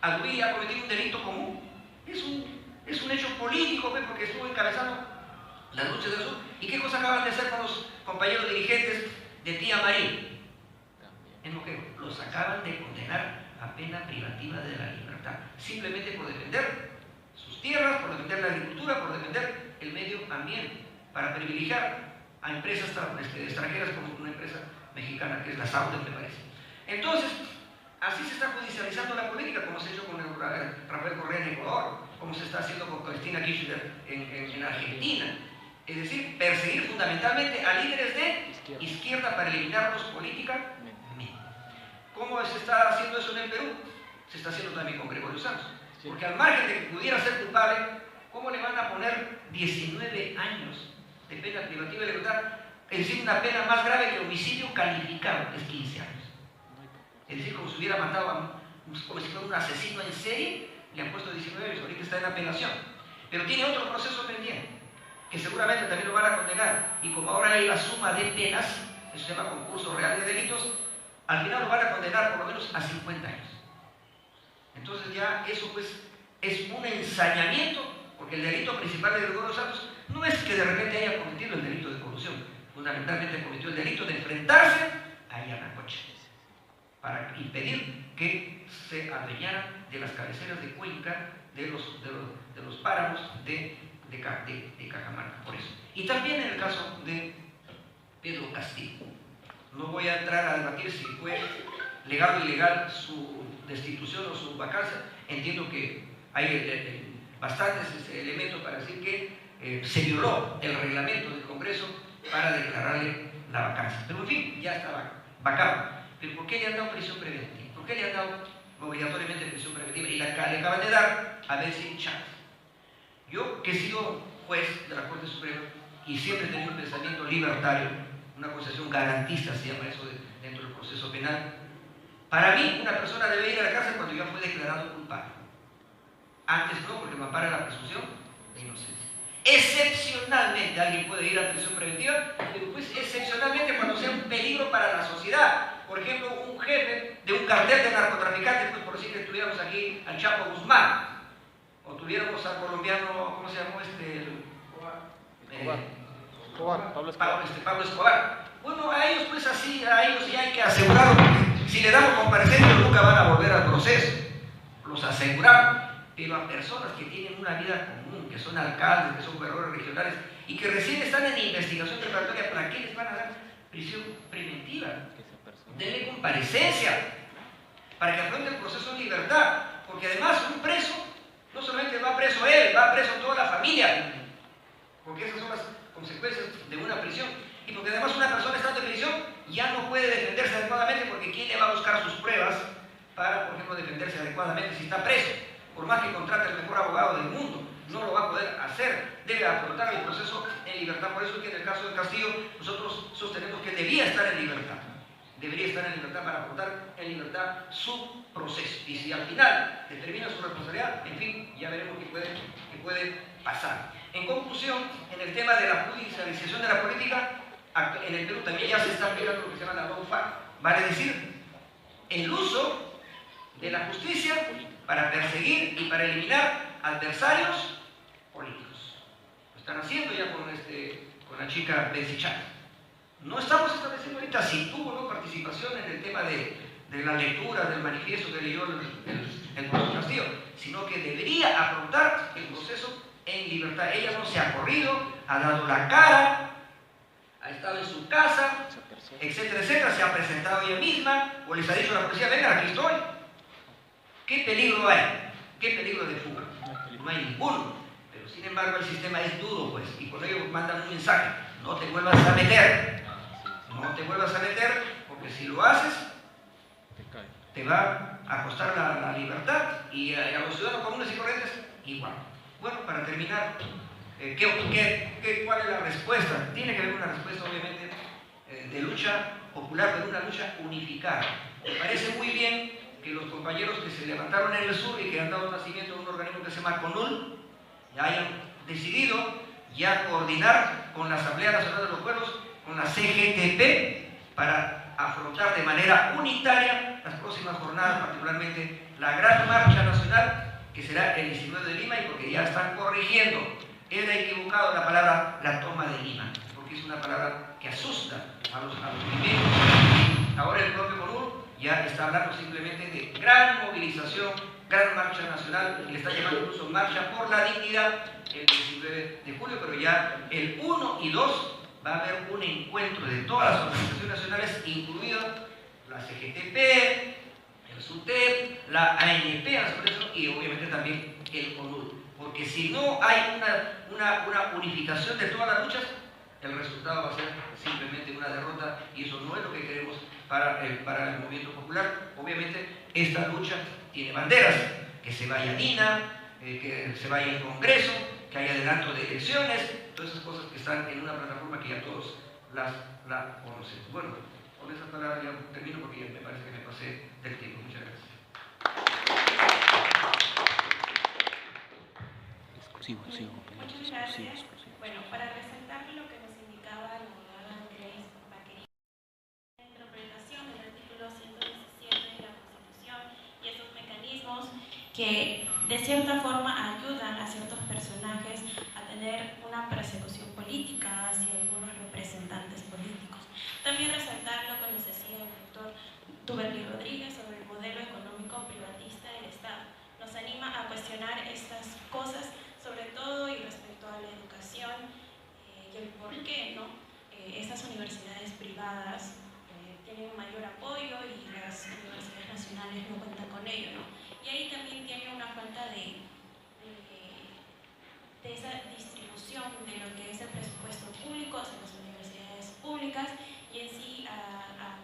Aluí ha cometido un delito común. Es un hecho político, ¿ve? Porque estuvo encabezando las luchas del sur. ¿Y qué cosa acaban de hacer con los compañeros dirigentes de Tía María? En Moquegua, los acaban de condenar a pena privativa de la libertad, simplemente por defender sus tierras, por defender la agricultura, por defender el medio ambiente, para privilegiar a empresas extranjeras como una empresa mexicana que es la Saudi, me parece. Entonces, así se está judicializando la política, como se ha hecho con Rafael Correa en Ecuador, como se está haciendo con Cristina Kirchner en Argentina. Es decir, perseguir fundamentalmente a líderes de izquierda para eliminarlos políticamente. ¿Cómo se está haciendo eso en el Perú? Se está haciendo también con Gregorio Santos. Porque al margen de que pudiera ser culpable, ¿cómo le van a poner 19 años de pena privativa de libertad? Es decir, una pena más grave que homicidio calificado, es 15 años. Es decir, como si hubiera matado como si fuera un asesino en serie, le han puesto 19 años, ahorita está en apelación. Pero tiene otro proceso pendiente, que seguramente también lo van a condenar. Y como ahora hay la suma de penas, eso se llama concurso real de delitos, al final lo van a condenar por lo menos a 50 años. Entonces ya eso pues es un ensañamiento, porque el delito principal de Gregorio Santos no es que de repente haya cometido el delito de corrupción, fundamentalmente cometió el delito de enfrentarse a Yanacocha para impedir que se adueñaran de las cabeceras de Cuenca, de los páramos de Cajamarca, por eso. Y también en el caso de Pedro Castillo. No voy a entrar a debatir si fue legal o ilegal su destitución o su vacancia. Entiendo que hay bastantes elementos para decir que se violó el reglamento del Congreso para declararle la vacancia. Pero en fin, ya estaba vacado. ¿Pero por qué le han dado prisión preventiva? ¿Por qué le han dado obligatoriamente prisión preventiva? Y le acaban de dar a Betsy Chávez. Yo, que he sido juez de la Corte Suprema y siempre he tenido un pensamiento libertario, una concepción garantista, se llama eso dentro del proceso penal. Para mí, una persona debe ir a la cárcel cuando ya fue declarado culpable. Antes no, porque me ampara la presunción de inocencia. Excepcionalmente alguien puede ir a prisión preventiva, pero pues excepcionalmente cuando sea un peligro para la sociedad. Por ejemplo, un jefe de un cartel de narcotraficantes, pues por decir que tuviéramos aquí al Chapo Guzmán, o tuviéramos al colombiano, ¿cómo se llamó Pablo Escobar. Bueno, a ellos pues así, a ellos ya hay que asegurarlo, porque si le damos comparecencia nunca van a volver al proceso. Los aseguramos. Pero a personas que tienen una vida común, que son alcaldes, que son gobernadores regionales y que recién están en investigación preparatoria, ¿para qué les van a dar prisión preventiva? Denle comparecencia para que afronte el proceso en libertad, porque además un preso no solamente va preso él, va preso toda la familia, porque esas son las consecuencias de una prisión. Y porque además una persona estando en prisión ya no puede defenderse adecuadamente, porque ¿quién le va a buscar sus pruebas para, por ejemplo, defenderse adecuadamente si está preso? Por más que contrate el mejor abogado del mundo, no lo va a poder hacer. Debe afrontar el proceso en libertad. Por eso es que en el caso del Castillo nosotros sostenemos que debía estar en libertad. Debería estar en libertad para afrontar en libertad su proceso. Y si al final determina su responsabilidad, en fin, ya veremos qué puede pasar. En conclusión, en el tema de la judicialización de la política, en el Perú también ya se está aplicando lo que se llama la lawfare, vale decir, el uso de la justicia para perseguir y para eliminar adversarios políticos. Lo están haciendo ya con la chica Betsy Chávez. No estamos estableciendo ahorita si tuvo o no participación en el tema de la lectura del manifiesto que leyó el profesor Castillo, sino que debería afrontar el proceso en libertad. Ella no se ha corrido, ha dado la cara, ha estado en su casa, etcétera, etcétera, se ha presentado ella misma, o les ha dicho a la policía, venga, aquí estoy. ¿Qué peligro hay? ¿Qué peligro de fuga? No hay ninguno. Pero sin embargo el sistema es duro, pues, y con ello mandan un mensaje, no te vuelvas a meter. No te vuelvas a meter, porque si lo haces, te va a costar la libertad, y a los ciudadanos comunes y corrientes, igual. Bueno, para terminar, ¿cuál es la respuesta? Tiene que haber una respuesta, obviamente, de lucha popular, pero una lucha unificada. Me parece muy bien que los compañeros que se levantaron en el sur y que han dado nacimiento a un organismo que se llama CONUL ya hayan decidido ya coordinar con la Asamblea Nacional de los Pueblos, con la CGTP, para afrontar de manera unitaria las próximas jornadas, particularmente la gran marcha nacional, que será el 19 de Lima, y porque ya están corrigiendo, era equivocado la palabra la toma de Lima, porque es una palabra que asusta a los movimientos. Ahora el propio CONUL ya está hablando simplemente de gran movilización, gran marcha nacional, y le está llamando incluso marcha por la dignidad el 19 de julio, pero ya el 1 y 2 va a haber un encuentro de todas las organizaciones nacionales, incluidas la CGTP, el SUTEP, la ANP, y obviamente también el CONUL. Porque si no hay una unificación de todas las luchas, el resultado va a ser simplemente una derrota, y eso no es lo que queremos para el movimiento popular. Obviamente esta lucha tiene banderas: que se vaya Dina, que se vaya el Congreso, que haya adelanto de elecciones, todas esas cosas que están en una plataforma que ya todos la conocen. Bueno, con esas palabras ya termino, porque ya me parece que me pasé del tiempo. Muchas gracias. Exclusivo, compañeros. Muchas gracias. Exclusivo. Bueno, para resaltar lo que nos indicaba la abogada Grace Baquerini, la interpretación del artículo 117 de la Constitución y esos mecanismos que de cierta forma ayudan a ciertos personajes a tener una persecución política hacia algunos representantes políticos. También resaltar lo que nos decía el doctor Duberly Rodríguez sobre el modelo económico privatista del Estado. Nos anima a cuestionar estas cosas, sobre todo y respecto a la educación y el por qué, ¿no? Estas universidades privadas tienen un mayor apoyo y las universidades nacionales no cuentan con ello, ¿no? Y ahí también tiene una falta de esa distribución de lo que es el presupuesto público hacia las universidades públicas y en sí a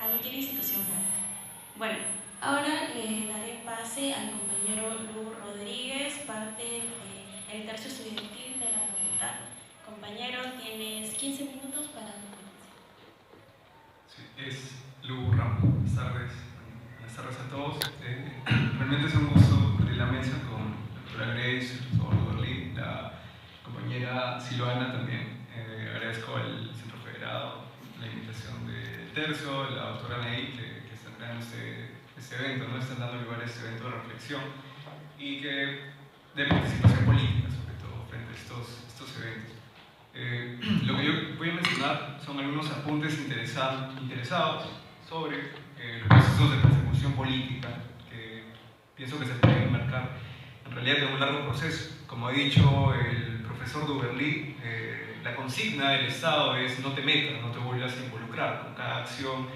cualquier institución. Bueno, ahora le daré pase al compañero Lu Rodríguez, parte del tercio estudiantil de la facultad. Compañero, tienes 15 minutos para tu ponencia. Sí, es Lu Ramos. Buenas tardes a todos. Realmente es un gusto compartir la mesa con la doctora Grace, el doctor Duberly, la compañera Silvana también. Agradezco al Centro Federado la invitación del tercio, la doctora Ney, que están creando este evento, ¿no? Están dando lugar a este evento de reflexión y de participación política, sobre todo, frente a estos eventos. Lo que yo voy a mencionar son algunos apuntes interesados sobre los procesos de persecución política, que pienso que se pueden enmarcar en realidad en un largo proceso. Como ha dicho el profesor Duberly, la consigna del Estado es: no te metas, no te vuelvas a involucrar con cada acción,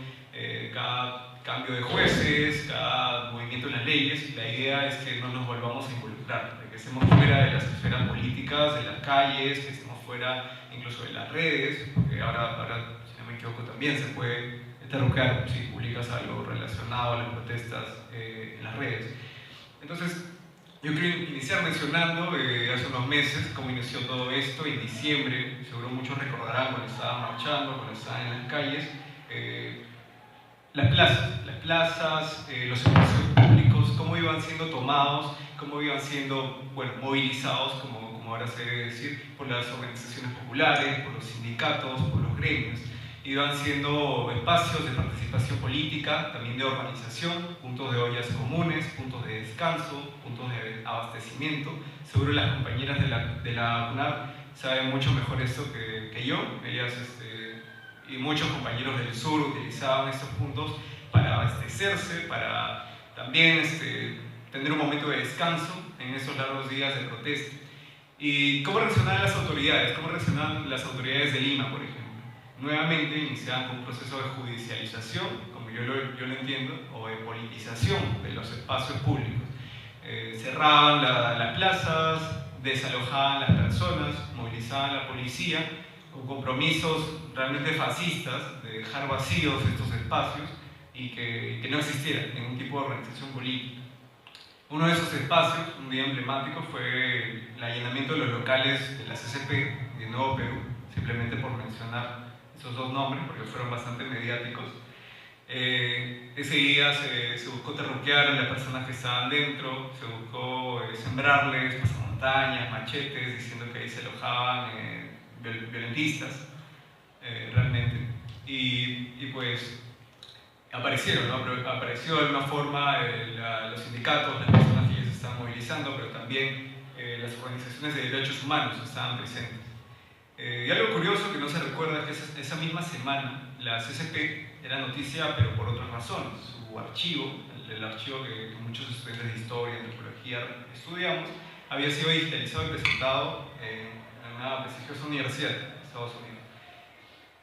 cada cambio de jueces, cada movimiento en las leyes. La idea es que no nos volvamos a involucrar, de que estemos fuera de las esferas políticas, de las calles, que estemos fuera incluso de las redes, porque ahora si no me equivoco, también se puede terruquear si publicas algo relacionado a las protestas en las redes. Entonces, yo quiero iniciar mencionando hace unos meses cómo inició todo esto. En diciembre, seguro muchos recordarán, cuando estaban marchando, cuando estaban en las calles, las plazas, los espacios públicos, cómo iban siendo tomados, cómo iban siendo, movilizados, como ahora se debe decir, por las organizaciones populares, por los sindicatos, por los gremios. Iban siendo espacios de participación política, también de organización, puntos de ollas comunes, puntos de descanso, puntos de abastecimiento. Seguro las compañeras de la UNAR saben mucho mejor esto que yo. Ellas y muchos compañeros del sur utilizaban estos puntos para abastecerse, para también tener un momento de descanso en esos largos días de protesta. ¿Y cómo reaccionaban las autoridades? ¿Cómo reaccionaban las autoridades de Lima, por ejemplo? Nuevamente iniciaban con un proceso de judicialización, como yo lo entiendo, o de politización de los espacios públicos. Cerraban las plazas, desalojaban las personas, movilizaban a la policía, con compromisos realmente fascistas de dejar vacíos estos espacios y que no existiera ningún tipo de organización política. Uno de esos espacios, un día emblemático, fue el allanamiento de los locales de la CCP de Nuevo Perú. simplemente por mencionar esos dos nombres, porque fueron bastante mediáticos. Ese día se buscó terruquear a las personas que estaban dentro, se buscó sembrarles pasamontañas, machetes, diciendo que ahí se alojaban violentistas, realmente. Y pues aparecieron, ¿no? Pero apareció de alguna forma los sindicatos, las personas que ellos se estaban movilizando, pero también las organizaciones de derechos humanos estaban presentes. Y algo curioso que no se recuerda es que esa misma semana la CCP era noticia, pero por otras razones. Su archivo, el archivo que muchos estudiantes de historia, antropología estudiamos, había sido digitalizado y presentado en una prestigiosa universidad de Estados Unidos.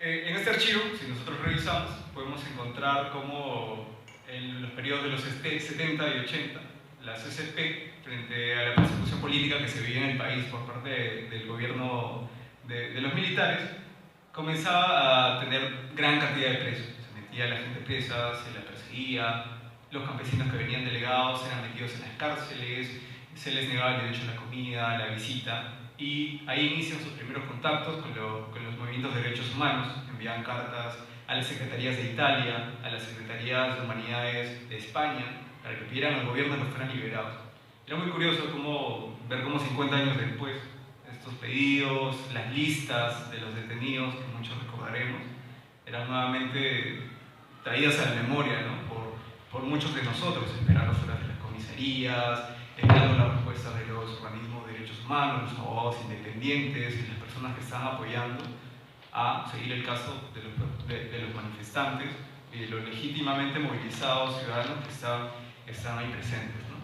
En este archivo, si nosotros revisamos, podemos encontrar cómo en los periodos de los 70 y 80, la CCP, frente a la persecución política que se vivía en el país por parte del gobierno de los militares, comenzaba a tener gran cantidad de presos. Se metía a la gente presa, se la perseguía, los campesinos que venían delegados eran metidos en las cárceles, se les negaba el derecho a la comida, a la visita, y ahí inician sus primeros contactos con los movimientos de derechos humanos. Enviaban cartas a las secretarías de Italia, a las secretarías de humanidades de España, para que pidieran al gobierno que fueran liberados. Era muy curioso ver cómo 50 años después estos pedidos, las listas de los detenidos, que muchos recordaremos, eran nuevamente traídas a la memoria, ¿no? por muchos de nosotros, esperando fuera de las comisarías, esperando las respuestas de los organismos de derechos humanos, los abogados independientes y las personas que estaban apoyando a seguir el caso de los manifestantes y de los legítimamente movilizados ciudadanos que estaban ahí presentes, ¿no?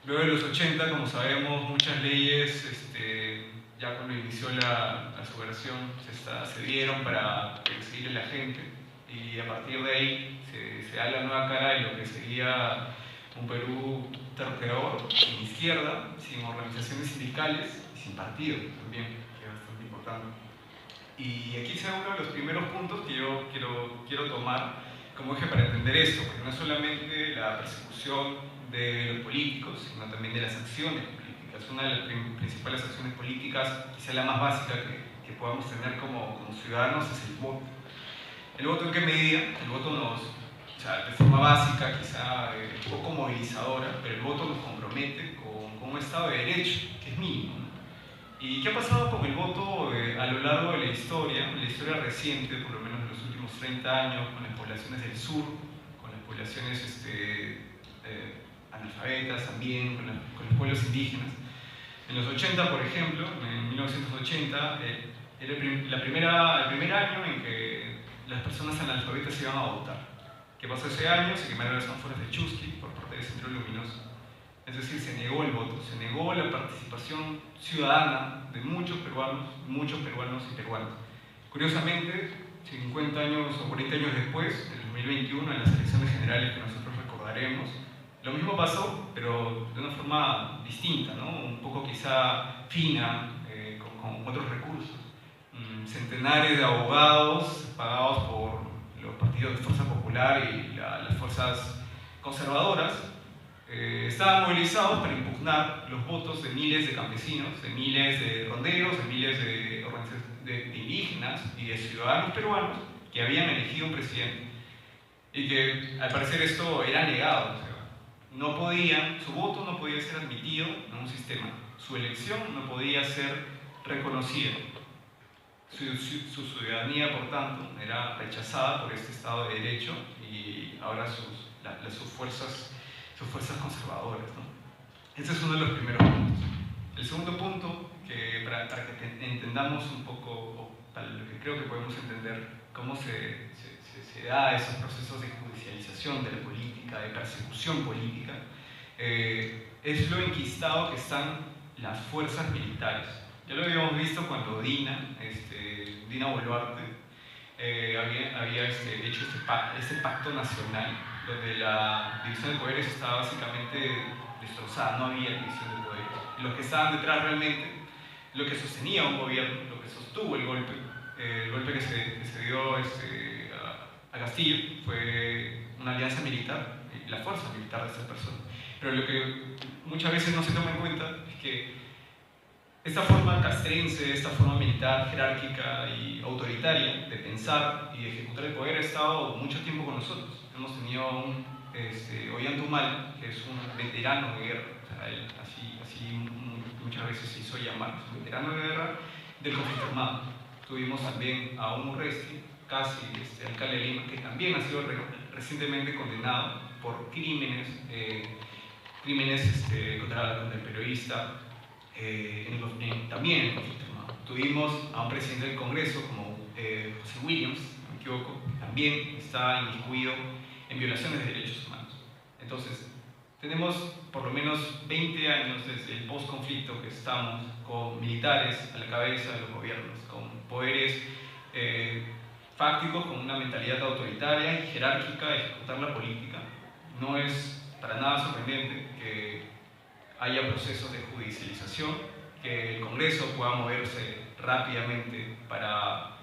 Luego de los 80, como sabemos, muchas leyes, ya cuando inició la subversión, se dieron para perseguir a la gente, y a partir de ahí se da la nueva cara de lo que sería un Perú terruqueador, sin izquierda, sin organizaciones sindicales y sin partido también, que es bastante importante. Y aquí se da uno de los primeros puntos que yo quiero tomar como eje para entender esto, porque no es solamente la persecución de los políticos, sino también de las acciones políticas. Una de las principales acciones políticas, quizá la más básica que podamos tener como ciudadanos, es el voto. ¿El voto en qué medida? El voto de forma básica, quizá un poco movilizadora, pero el voto nos compromete con un Estado de Derecho, que es mínimo, ¿no? ¿Y qué ha pasado con el voto a lo largo de la historia reciente, por lo menos en los últimos 30 años, con las poblaciones del sur, con las poblaciones analfabetas también, con los pueblos indígenas? En los 80, por ejemplo, en 1980, era el primer año en que las personas analfabetas iban a votar. ¿Qué pasó ese año? Se quemaron las ánforas de Chusqui por parte del Centro Luminoso. Es decir, se negó el voto, se negó la participación ciudadana de muchos peruanos y peruanas. Curiosamente, 50 años o 40 años después, en 2021, en las elecciones generales que nosotros recordaremos, lo mismo pasó, pero de una forma distinta, ¿no? Un poco quizá fina, con otros recursos. Centenares de abogados pagados por los partidos de Fuerza Popular y las fuerzas conservadoras estaban movilizados para impugnar los votos de miles de campesinos, de miles de ronderos, de miles de indígenas y de ciudadanos peruanos que habían elegido un presidente, y que al parecer esto era negado. O sea, su voto no podía ser admitido en un sistema, su elección no podía ser reconocida, su ciudadanía, por tanto, era rechazada por este Estado de Derecho y ahora sus fuerzas conservadoras, ¿no? Ese es uno de los primeros puntos. El segundo punto, para que entendamos un poco, o para lo que creo que podemos entender cómo se da esos procesos de judicialización de la política, de persecución política, es lo enquistado que están las fuerzas militares. Ya lo habíamos visto cuando Dina Boluarte había hecho este pacto nacional, donde la división de poderes estaba básicamente destrozada, no había división de poderes. Los que estaban detrás realmente, lo que sostenía un gobierno, lo que sostuvo el golpe que se dio a Castillo, fue una alianza militar, la fuerza militar de esas personas. Pero lo que muchas veces no se toma en cuenta es que esta forma castrense, esta forma militar, jerárquica y autoritaria de pensar y de ejecutar el poder ha estado mucho tiempo con nosotros. Hemos tenido a un Ollanta Humala, que es un veterano de guerra, o sea, él así muchas veces se hizo llamar, es un veterano de guerra del conflicto armado. Tuvimos también a un Urresti, casi alcalde de Lima, que también ha sido recientemente condenado por crímenes contra el periodista, también en el conflicto armado. Tuvimos a un presidente del Congreso como José Williams, si no me equivoco, que también está inmiscuido en violaciones de derechos humanos. Entonces, tenemos por lo menos 20 años desde el post-conflicto que estamos con militares a la cabeza de los gobiernos, con poderes fácticos, con una mentalidad autoritaria y jerárquica de ejecutar la política. No es para nada sorprendente que haya procesos de judicialización, que el Congreso pueda moverse rápidamente para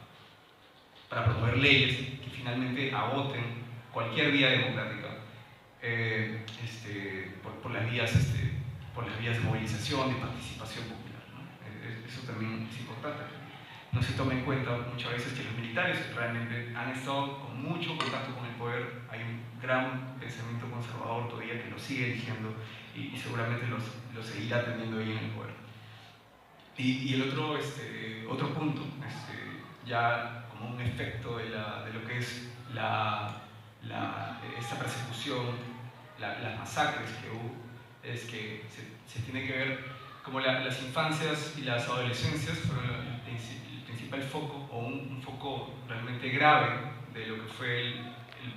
promover leyes que finalmente agoten cualquier vía democrática por las vías de movilización, de participación popular, ¿no? Eso también es importante. No se toma en cuenta muchas veces que los militares realmente han estado con mucho contacto con el poder. Hay un gran pensamiento conservador todavía que lo sigue eligiendo y seguramente lo seguirá teniendo ahí en el poder. Y el otro punto, ya como un efecto de lo que es esta persecución, las masacres que hubo, es que se tiene que ver como las infancias y las adolescencias fueron el principal foco, o un foco realmente grave de lo que fue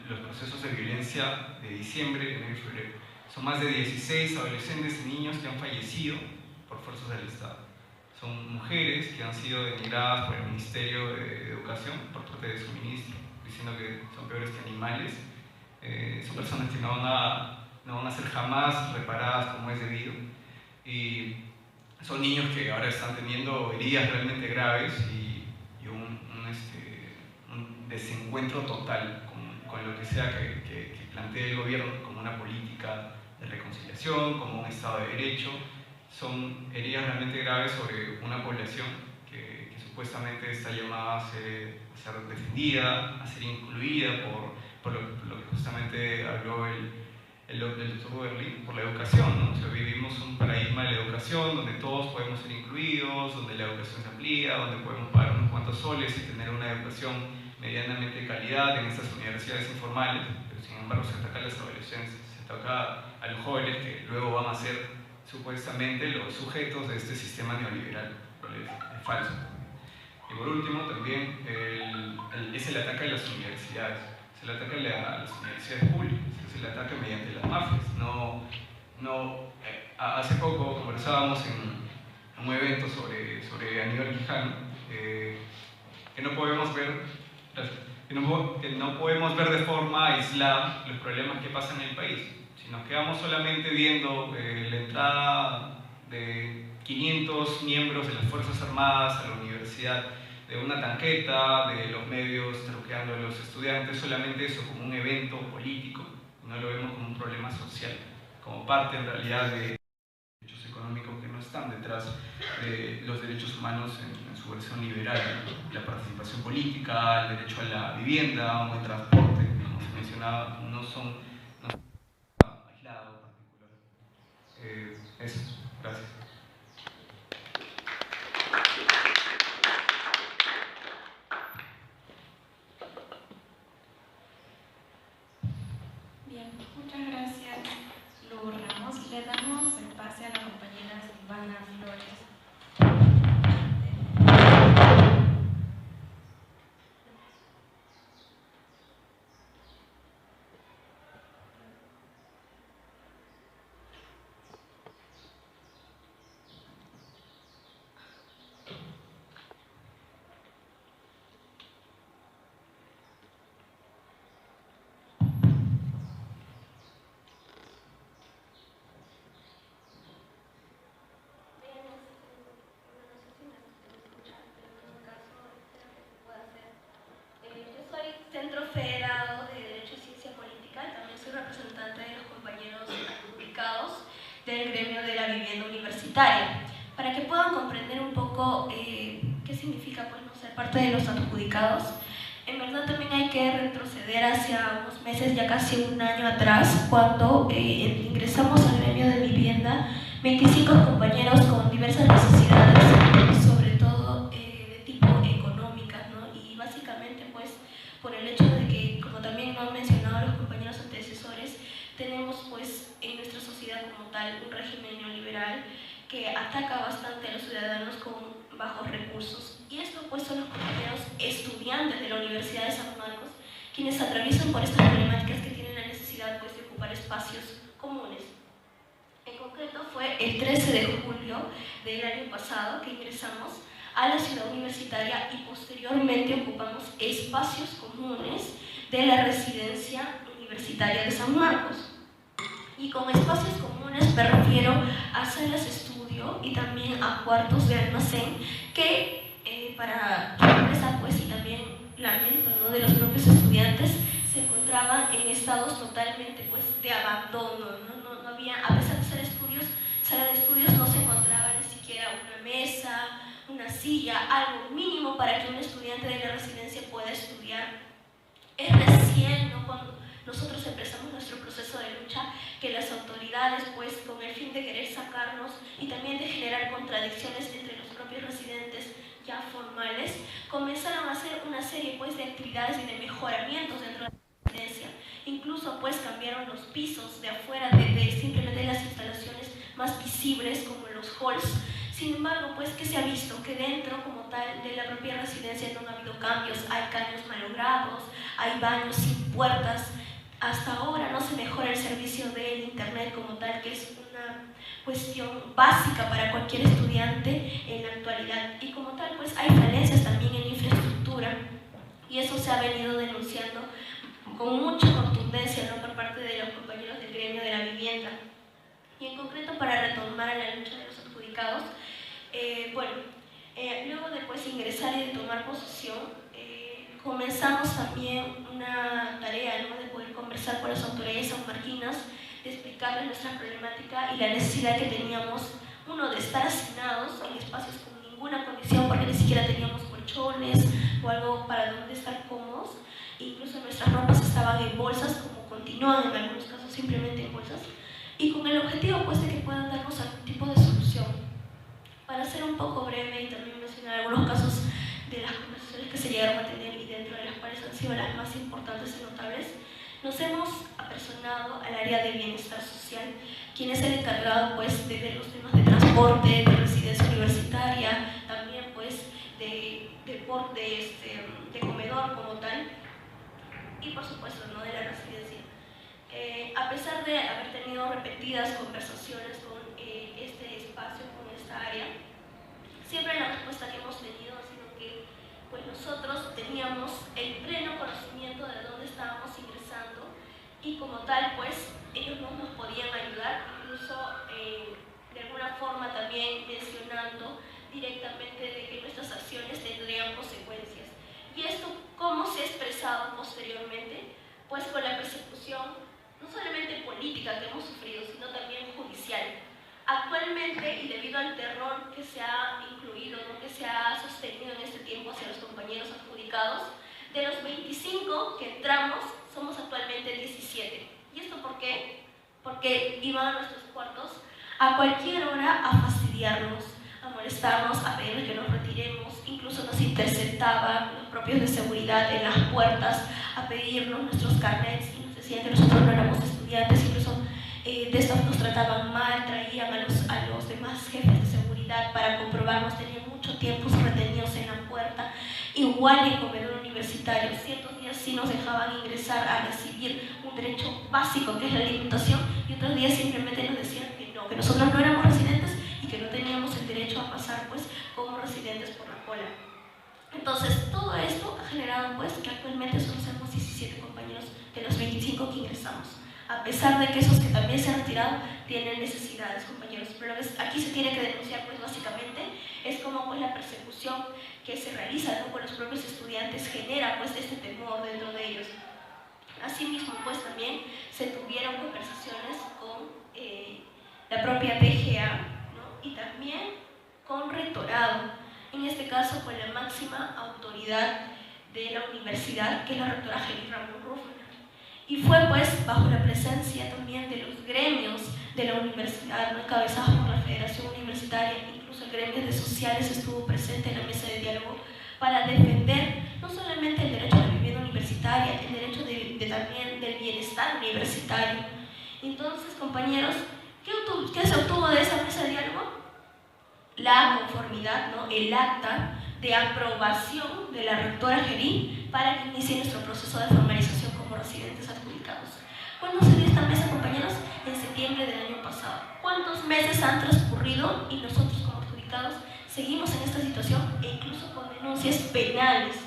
los procesos de violencia de diciembre, enero y febrero. Son más de 16 adolescentes y niños que han fallecido por fuerzas del Estado. Son mujeres que han sido denigradas por el Ministerio de Educación por parte de su ministro, diciendo que son peores que animales. Son personas que no van a ser jamás reparadas como es debido. Y son niños que ahora están teniendo heridas realmente graves y un desencuentro total con lo que sea que plantee el gobierno como una política de reconciliación, como un Estado de Derecho. Son heridas realmente graves sobre una población que supuestamente está llamada a ser defendida, a ser incluida por lo que justamente habló el doctor Berlín, por la educación, ¿no? O sea, vivimos un paradigma de la educación donde todos podemos ser incluidos, donde la educación se amplía, donde podemos pagar unos cuantos soles y tener una educación medianamente de calidad en estas universidades informales, pero sin embargo se ataca a las adolescencias, se ataca a los jóvenes que luego van a ser supuestamente los sujetos de este sistema neoliberal, pero es falso. Y por último también es el ataque a las universidades, es el ataque a las universidades públicas, es el ataque mediante las mafias. Hace poco conversábamos en un evento sobre Aníbal Quijano, que no podemos ver de forma aislada los problemas que pasan en el país. Si nos quedamos solamente viendo la entrada de 500 miembros de las Fuerzas Armadas a la universidad, de una tanqueta, de los medios truqueando a los estudiantes, solamente eso como un evento político, no lo vemos como un problema social, como parte en realidad de derechos económicos que no están detrás de los derechos humanos en su versión liberal, ¿no? La participación política, el derecho a la vivienda, un buen transporte, como se mencionaba, no son aislados particulares. Eso, gracias. Bien, muchas gracias, Lu Ramos. Le damos el pase a la compañera Silvana Flores. Centro Federado de Derecho y Ciencia Política, también soy representante de los compañeros adjudicados del gremio de la vivienda universitaria. Para que puedan comprender un poco qué significa pues, no ser parte de los adjudicados. En verdad también hay que retroceder hacia unos meses, ya casi un año atrás, cuando ingresamos al gremio de vivienda 25 compañeros con diversas necesidades, sobre todo de tipo económicas, ¿no? Y básicamente pues por el hecho de que, como también lo han mencionado los compañeros antecesores, tenemos pues en nuestra sociedad como tal un régimen neoliberal que ataca bastante a los ciudadanos con bajos recursos. Y esto pues son los compañeros estudiantes de la Universidad de San Marcos quienes atraviesan por estas problemáticas que tienen la necesidad pues, de ocupar espacios comunes. En concreto fue el 13 de julio del año pasado que ingresamos a la ciudad universitaria y posteriormente ocupamos espacios comunes de la residencia universitaria de San Marcos. Y con espacios comunes me refiero a salas de estudio y también a cuartos de almacén que para sorpresa pues, y también lamento, ¿no?, de los propios estudiantes se encontraban en estados totalmente pues, de abandono, ¿no? No había, a pesar de ser estudios, sala de estudios no se encontraba ni siquiera una mesa, una silla, algo mínimo para que un estudiante de la residencia pueda estudiar. Es recién, ¿no?, cuando nosotros empezamos nuestro proceso de lucha, que las autoridades, pues, con el fin de querer sacarnos y también de generar contradicciones entre los propios residentes ya formales, comenzaron a hacer una serie, pues, de actividades y de mejoramientos dentro de la residencia. Incluso, pues, cambiaron los pisos de afuera de simplemente las instalaciones más visibles, como los halls. Sin embargo, pues, ¿qué se ha visto? Que dentro, como tal, de la propia residencia no ha habido cambios. Hay caños malogrados, hay baños sin puertas. Hasta ahora no se mejora el servicio del internet como tal, que es una cuestión básica para cualquier estudiante en la actualidad. Y como tal, pues hay falencias también en la infraestructura y eso se ha venido denunciando con mucha contundencia, ¿no?, por parte de los compañeros del gremio de la vivienda. Y en concreto, para retomar a la lucha de los adjudicados, luego de pues, ingresar y de tomar posesión, comenzamos también una tarea, ¿no?, de poder conversar con las autoridades sanmarquinas, de explicarles nuestra problemática y la necesidad que teníamos, uno, de estar hacinados en espacios con ninguna condición, porque ni siquiera teníamos colchones o algo para donde estar cómodos. Incluso nuestras ropas estaban en bolsas, como continúan en algunos casos simplemente en bolsas, y con el objetivo pues, de que puedan darnos algún tipo de solución. Para ser un poco breve y también mencionar algunos casos de las conversaciones que se llegaron a tener y dentro de las cuales han sido las más importantes y notables, nos hemos apersonado al área de bienestar social, quien es el encargado pues, de ver los temas de transporte, de residencia universitaria, también pues, de comedor como tal, y por supuesto, ¿no?, de la residencia. A pesar de haber tenido repetidas conversaciones con este espacio, con esta área, siempre la respuesta que hemos tenido ha sido que pues, nosotros teníamos el pleno conocimiento de dónde estábamos ingresando y como tal, pues, ellos no nos podían ayudar, incluso de alguna forma también mencionando directamente de que nuestras acciones tendrían consecuencias. ¿Y esto cómo se ha expresado posteriormente? Pues con la persecución no solamente política que hemos sufrido, sino también judicial. Actualmente, y debido al terror que se ha incluido, ¿no?, que se ha sostenido en este tiempo hacia los compañeros adjudicados, de los 25 que entramos, somos actualmente 17. ¿Y esto por qué? Porque iban a nuestros cuartos a cualquier hora a fastidiarnos, a molestarnos, a pedir que nos retiremos, incluso nos interceptaban los propios de seguridad en las puertas a pedirnos nuestros carnets y nos decían que nosotros no éramos estudiantes, incluso de estos nos trataban mal, traían a los demás jefes de seguridad para comprobarnos, tenían mucho tiempo retenidos en la puerta, igual en el comedor universitario, ciertos días sí nos dejaban ingresar a recibir un derecho básico que es la alimentación y otros días simplemente nos decían que no, que nosotros no éramos residentes y que no teníamos el derecho a pasar pues como residentes por la cola. Entonces todo esto ha generado pues que actualmente solo somos 17 compañeros de los 25 que ingresamos. A pesar de que esos que también se han retirado tienen necesidades, compañeros. Pero aquí se tiene que denunciar, pues básicamente, es como pues la persecución que se realiza, ¿no?, con los propios estudiantes genera pues este temor dentro de ellos. Asimismo, pues también se tuvieron conversaciones con la propia DGA, ¿no?, y también con rectorado, en este caso con la máxima autoridad de la universidad, que es la rectora Heli Ramón Ruffner. Y fue pues bajo la presencia también de los gremios de la universidad, ¿no?, encabezados por la Federación Universitaria, incluso el gremio de sociales estuvo presente en la mesa de diálogo para defender no solamente el derecho a la vivienda universitaria, el derecho también del bienestar universitario. Entonces, compañeros, ¿qué se obtuvo de esa mesa de diálogo? La conformidad, ¿no?, el acta de aprobación de la rectora Heli para que inicie nuestro proceso de formalización como residentes adjudicados. ¿Cuándo se dio esta mesa, compañeros? En septiembre del año pasado. ¿Cuántos meses han transcurrido y nosotros como adjudicados seguimos en esta situación e incluso con denuncias penales?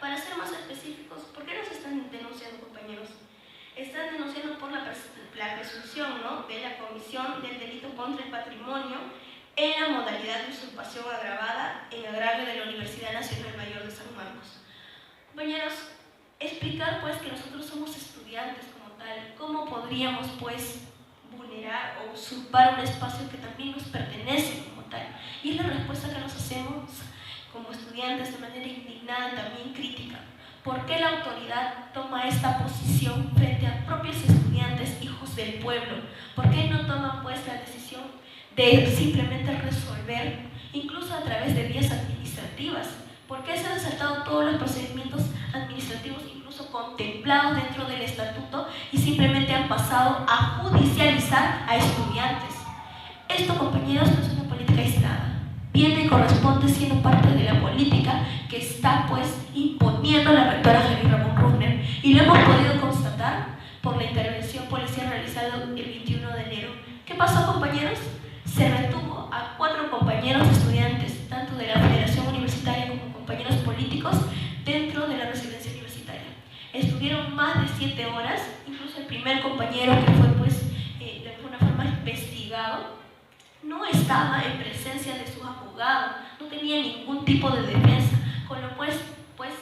Para ser más específicos, ¿por qué nos están denunciando, compañeros? Están denunciando por la presunción, ¿no?, de la comisión del delito contra el patrimonio en la modalidad de usurpación agravada en agravio de la Universidad Nacional Mayor de San Marcos. Compañeros, explicar pues que nosotros somos estudiantes como tal, ¿cómo podríamos pues vulnerar o usurpar un espacio que también nos pertenece como tal? Y es la respuesta que nos hacemos como estudiantes de manera indignada y también crítica. ¿Por qué la autoridad toma esta posición frente a propios estudiantes, hijos del pueblo? ¿Por qué no toman pues la decisión de simplemente resolver, incluso a través de vías administrativas? ¿Por qué se han saltado todos los procedimientos administrativos, incluso contemplados dentro del estatuto, y simplemente han pasado a judicializar a estudiantes? Esto, compañeros, no es una política aislada. Viene y corresponde siendo parte de la política que está pues imponiendo la rectora Heli Ramón Ruffner, y lo hemos podido constatar por la intervención policial realizada el 21 de enero. ¿Qué pasó, compañeros? Se retuvo a 4 compañeros estudiantes, tanto de la Federación Universitaria como compañeros políticos, dentro de la residencia universitaria. Estuvieron más de 7 horas, incluso el primer compañero que fue pues de alguna forma investigado no estaba en presencia de sus abogados, no tenía ningún tipo de defensa, con lo cual pues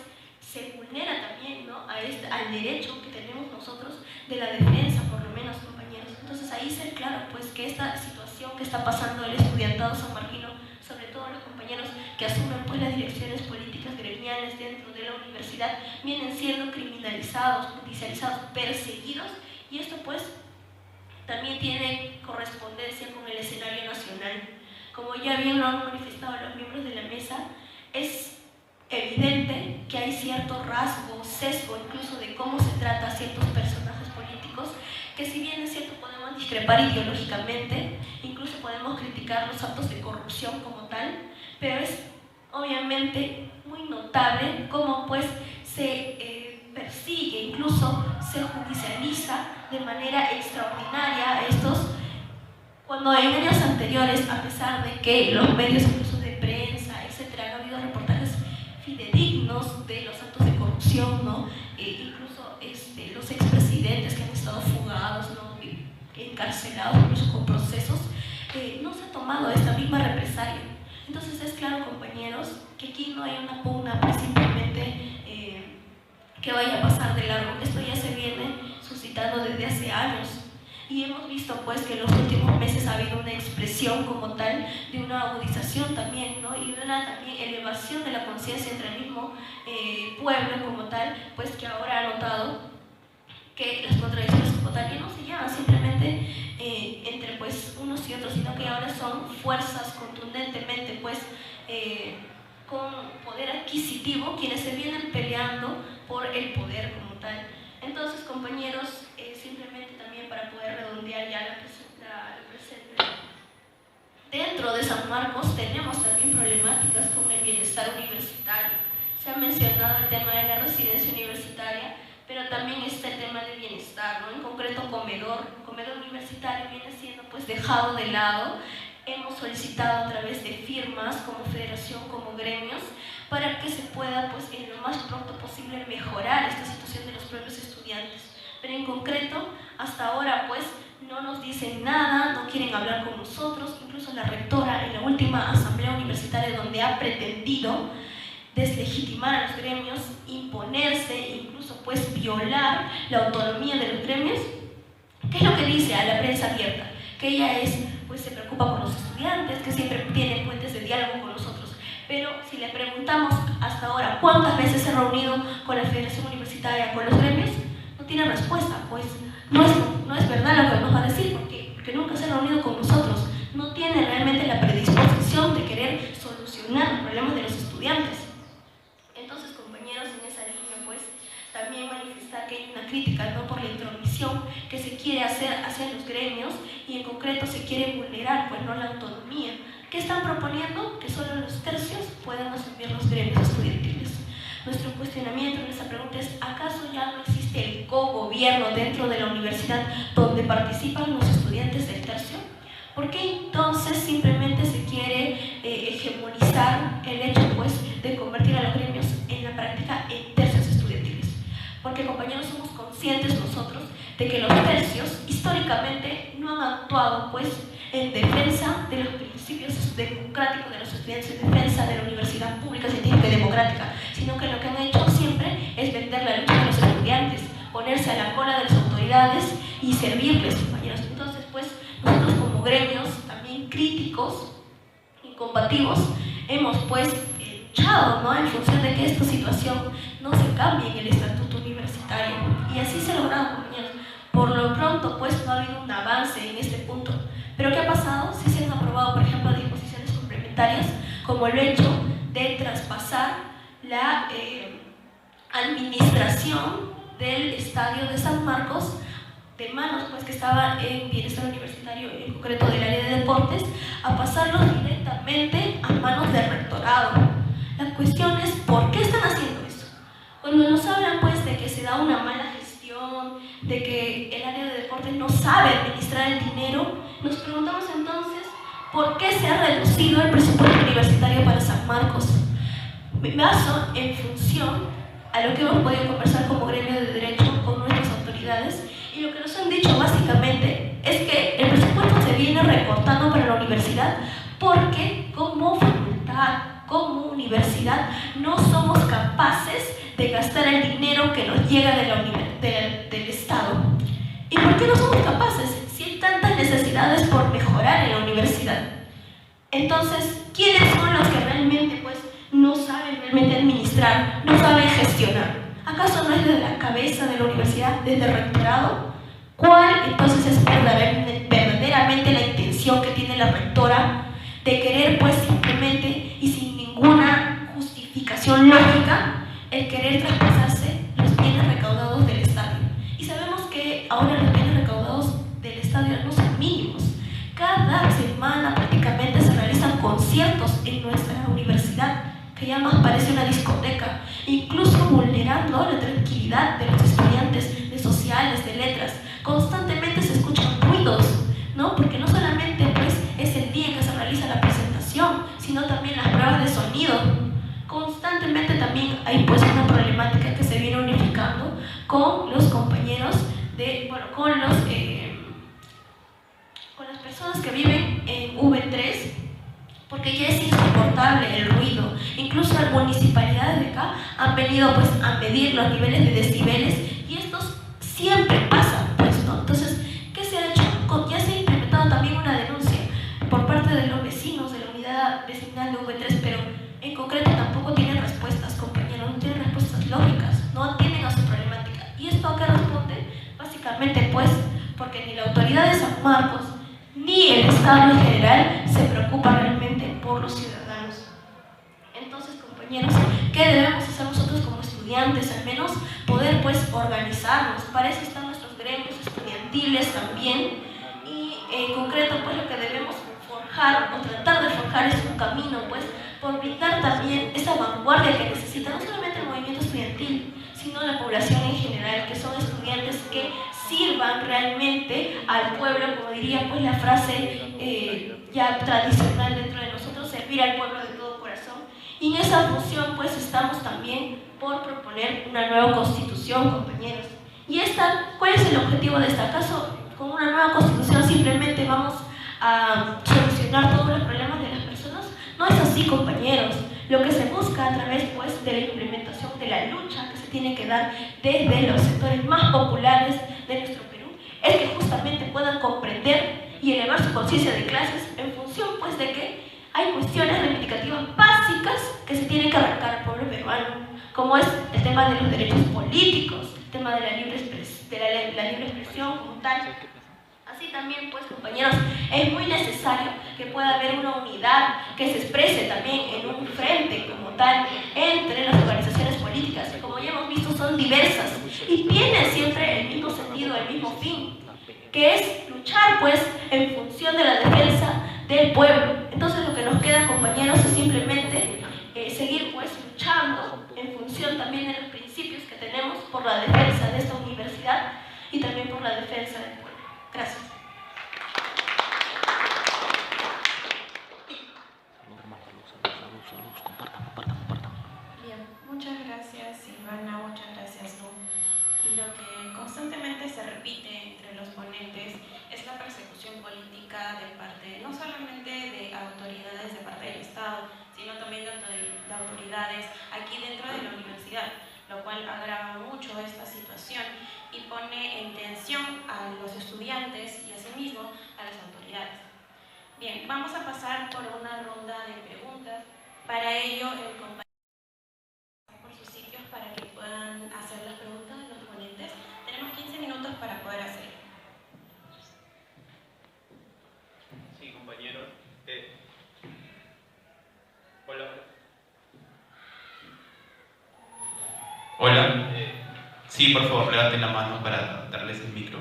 se vulnera también, ¿no?, al derecho que tenemos nosotros de la defensa, por lo menos, compañeros. Entonces ahí ser claro pues que esta situación que está pasando el estudiantado sanmarquino, sobre todo los compañeros que asumen pues las direcciones políticas gremiales dentro de la universidad, vienen siendo criminalizados, judicializados, perseguidos, y esto pues también tiene correspondencia con el escenario nacional. Como ya bien lo han manifestado los miembros de la mesa, es evidente que hay cierto rasgo, sesgo incluso de cómo se trata a ciertos personajes políticos, que si bien es cierto podemos discrepar ideológicamente, incluso podemos criticar los actos de corrupción como tal, pero es obviamente muy notable cómo pues se persigue, incluso se judicializa de manera extraordinaria estos, cuando en años anteriores, a pesar de que los medios incluso de prensa, etcétera, han habido reportajes fidedignos de los actos de corrupción, ¿no? Incluso los expresidentes que han estado fugados, ¿no?, encarcelados, incluso con procesos, no se ha tomado esta misma represalia. Entonces es claro, compañeros, que aquí no hay una pugna pues simplemente que vaya a pasar de largo. Esto ya se viene suscitando desde hace años, y hemos visto pues que en los últimos meses ha habido una expresión como tal de una agudización también, ¿no?, y una también elevación de la conciencia entre el mismo pueblo como tal, pues que ahora ha notado que las contradicciones como tal ya no se llaman simplemente entre pues unos y otros, sino que ahora son fuerzas contundentemente pues con poder adquisitivo quienes se vienen peleando por el poder como tal. Entonces, compañeros, simplemente también para poder redondear ya la presente, dentro de San Marcos tenemos también problemáticas con el bienestar universitario. Se ha mencionado el tema de la residencia universitaria, pero también está el tema del bienestar, ¿no? En concreto, comedor universitario viene siendo pues dejado de lado. Hemos solicitado a través de firmas como federación, como gremios, para que se pueda pues en lo más pronto posible mejorar esta situación de los propios estudiantes. Pero en concreto, hasta ahora pues no nos dicen nada, no quieren hablar con nosotros. Incluso la rectora en la última asamblea universitaria, donde ha pretendido deslegitimar a los gremios, imponerse, incluso pues violar la autonomía de los gremios, ¿qué es lo que dice a la prensa abierta? Que ella es pues se preocupa por los estudiantes, que siempre tiene puentes de diálogo con nosotros. Pero si le preguntamos hasta ahora cuántas veces se ha reunido con la Federación Universitaria, con los gremios, no tiene respuesta, pues no es verdad lo que nos va a decir, porque nunca se ha reunido con nosotros, no tiene realmente la predisposición de querer solucionar los problemas de los estudiantes. Entonces, compañeros, en esa línea, pues, también manifestar que hay una crítica, ¿no?, por la intromisión que se quiere hacer hacia los gremios y en concreto se quiere vulnerar, pues, no, la autonomía. ¿Qué están proponiendo? Que solo los tercios puedan asumir los gremios estudiantiles. Nuestro cuestionamiento, nuestra pregunta es: ¿acaso ya no existe el cogobierno dentro de la universidad donde participan los estudiantes del tercio? ¿Por qué entonces simplemente se quiere hegemonizar el hecho, pues, de convertir a los gremios en la práctica en tercios estudiantiles? Porque, compañeros, somos conscientes nosotros de que los tercios históricamente no han actuado, pues, en defensa de los principios democráticos de los estudiantes, en defensa de la universidad pública, científica y democrática, sino que lo que han hecho siempre es vender la lucha de los estudiantes, ponerse a la cola de las autoridades y servirles, compañeros. Entonces, pues, nosotros como gremios también críticos y combativos hemos, pues, luchado, ¿no?, en función de que esta situación no se cambie en el estatuto universitario, y así se ha logrado, compañeros. Por lo pronto, pues, no ha habido un avance en este punto. ¿Pero qué ha pasado? Sí se han aprobado, por ejemplo, disposiciones complementarias, como el hecho de traspasar la administración del estadio de San Marcos de manos, pues, que estaba en bienestar universitario, en concreto del área de deportes, a pasarlos directamente a manos del rectorado. La cuestión es: ¿por qué están haciendo eso? Cuando nos hablan, pues, de que se da una mala gestión, de que el área de deportes no sabe administrar el dinero, nos preguntamos entonces: ¿por qué se ha reducido el presupuesto universitario para San Marcos? Me baso en función a lo que hemos podido conversar como gremio de derecho con nuestras autoridades, y lo que nos han dicho básicamente es que el presupuesto se viene recortando para la universidad porque como facultad, como universidad, no somos capaces de gastar el dinero que nos llega del Estado. ¿Y por qué no somos capaces si hay tantas necesidades por mejorar en la universidad? Entonces, ¿quiénes son los que realmente, pues, no saben realmente administrar, no saben gestionar? ¿Acaso no es desde la cabeza de la universidad, desde el rectorado? ¿Cuál entonces es verdaderamente la intención que tiene la rectora de querer, pues, simplemente y sin ninguna justificación lógica, el querer traspasarse los bienes recaudados del estadio? Y sabemos que ahora los bienes recaudados del estadio no son mínimos. Cada semana prácticamente se realizan conciertos en nuestra universidad, que ya más parece una discoteca, incluso vulnerando la tranquilidad de los estudiantes de sociales, de letras. Constantemente se escuchan ruidos, ¿no? Porque no solamente, pues, es el día en que se realiza la presentación, sino también las pruebas de sonido. Constantemente también hay, pues, una problemática que se viene unificando con los compañeros con las personas que viven en V3, porque ya es insoportable el ruido. Incluso las municipalidades de acá han venido, pues, a medir los niveles de decibeles, y estos siempre pasan, pues, ¿no? Entonces, ¿qué se ha hecho? Ya se ha implementado también una denuncia por parte de los vecinos de la unidad vecinal de V3, pero en concreto tampoco tienen respuestas, compañeros, no tienen respuestas lógicas, no atienden a su problemática. ¿Y esto a qué responde? Básicamente, pues, porque ni la autoridad de San Marcos ni el Estado en general se preocupa realmente por los ciudadanos. Entonces, compañeros, ¿qué debemos hacer nosotros como estudiantes? Al menos poder, pues, organizarnos. Para eso están nuestros gremios estudiantiles también, y en concreto, pues, lo que debemos forjar o tratar de forjar es un camino, pues, por brindar también esa vanguardia que necesita no solamente el movimiento estudiantil, sino la población en general, que son estudiantes que sirvan realmente al pueblo, como diría, pues, la frase ya tradicional dentro de nosotros: servir al pueblo de todo corazón. Y en esa función, pues, estamos también por proponer una nueva constitución, compañeros. ¿Y cuál es el objetivo de esta? ¿Acaso con una nueva constitución simplemente vamos a solucionar todos los problemas de las personas? No es así, compañeros. Lo que se busca a través, pues, de la implementación de la lucha que se tiene que dar desde los sectores más populares de nuestro Perú es que justamente puedan comprender y elevar su conciencia de clases en función pues de que hay cuestiones reivindicativas básicas que se tienen que arrancar al pueblo peruano, como es el tema de los derechos políticos, el tema de la libre expresión como tal. Así también, pues, compañeros, es muy necesario que pueda haber una unidad que se exprese también en un frente como tal entre las organizaciones políticas, que como ya hemos visto son diversas y tienen siempre el mismo sentido, el mismo fin, que es luchar, pues, en función de la defensa del pueblo. Entonces, lo que nos queda, compañeros, es simplemente seguir, pues, luchando en función también de los principios que tenemos por la defensa de esta universidad y también por la defensa del pueblo. Gracias. Saludos. Compartan. Bien, muchas gracias Silvana, muchas gracias Lu. Lo que constantemente se repite entre los ponentes es la persecución política de parte, no solamente de autoridades de parte del Estado, sino también de autoridades aquí dentro de la universidad, lo cual agrava mucho esta situación y pone en tensión a los estudiantes y asimismo a las autoridades. Bien, vamos a pasar por una ronda de preguntas. Para ello, el compañero por sus sitios para que puedan hacer las preguntas de los ponentes. Tenemos 15 minutos para poder hacerlo. Sí, compañeros. Hola. Hola. Sí, por favor, levanten la mano para darles el micro.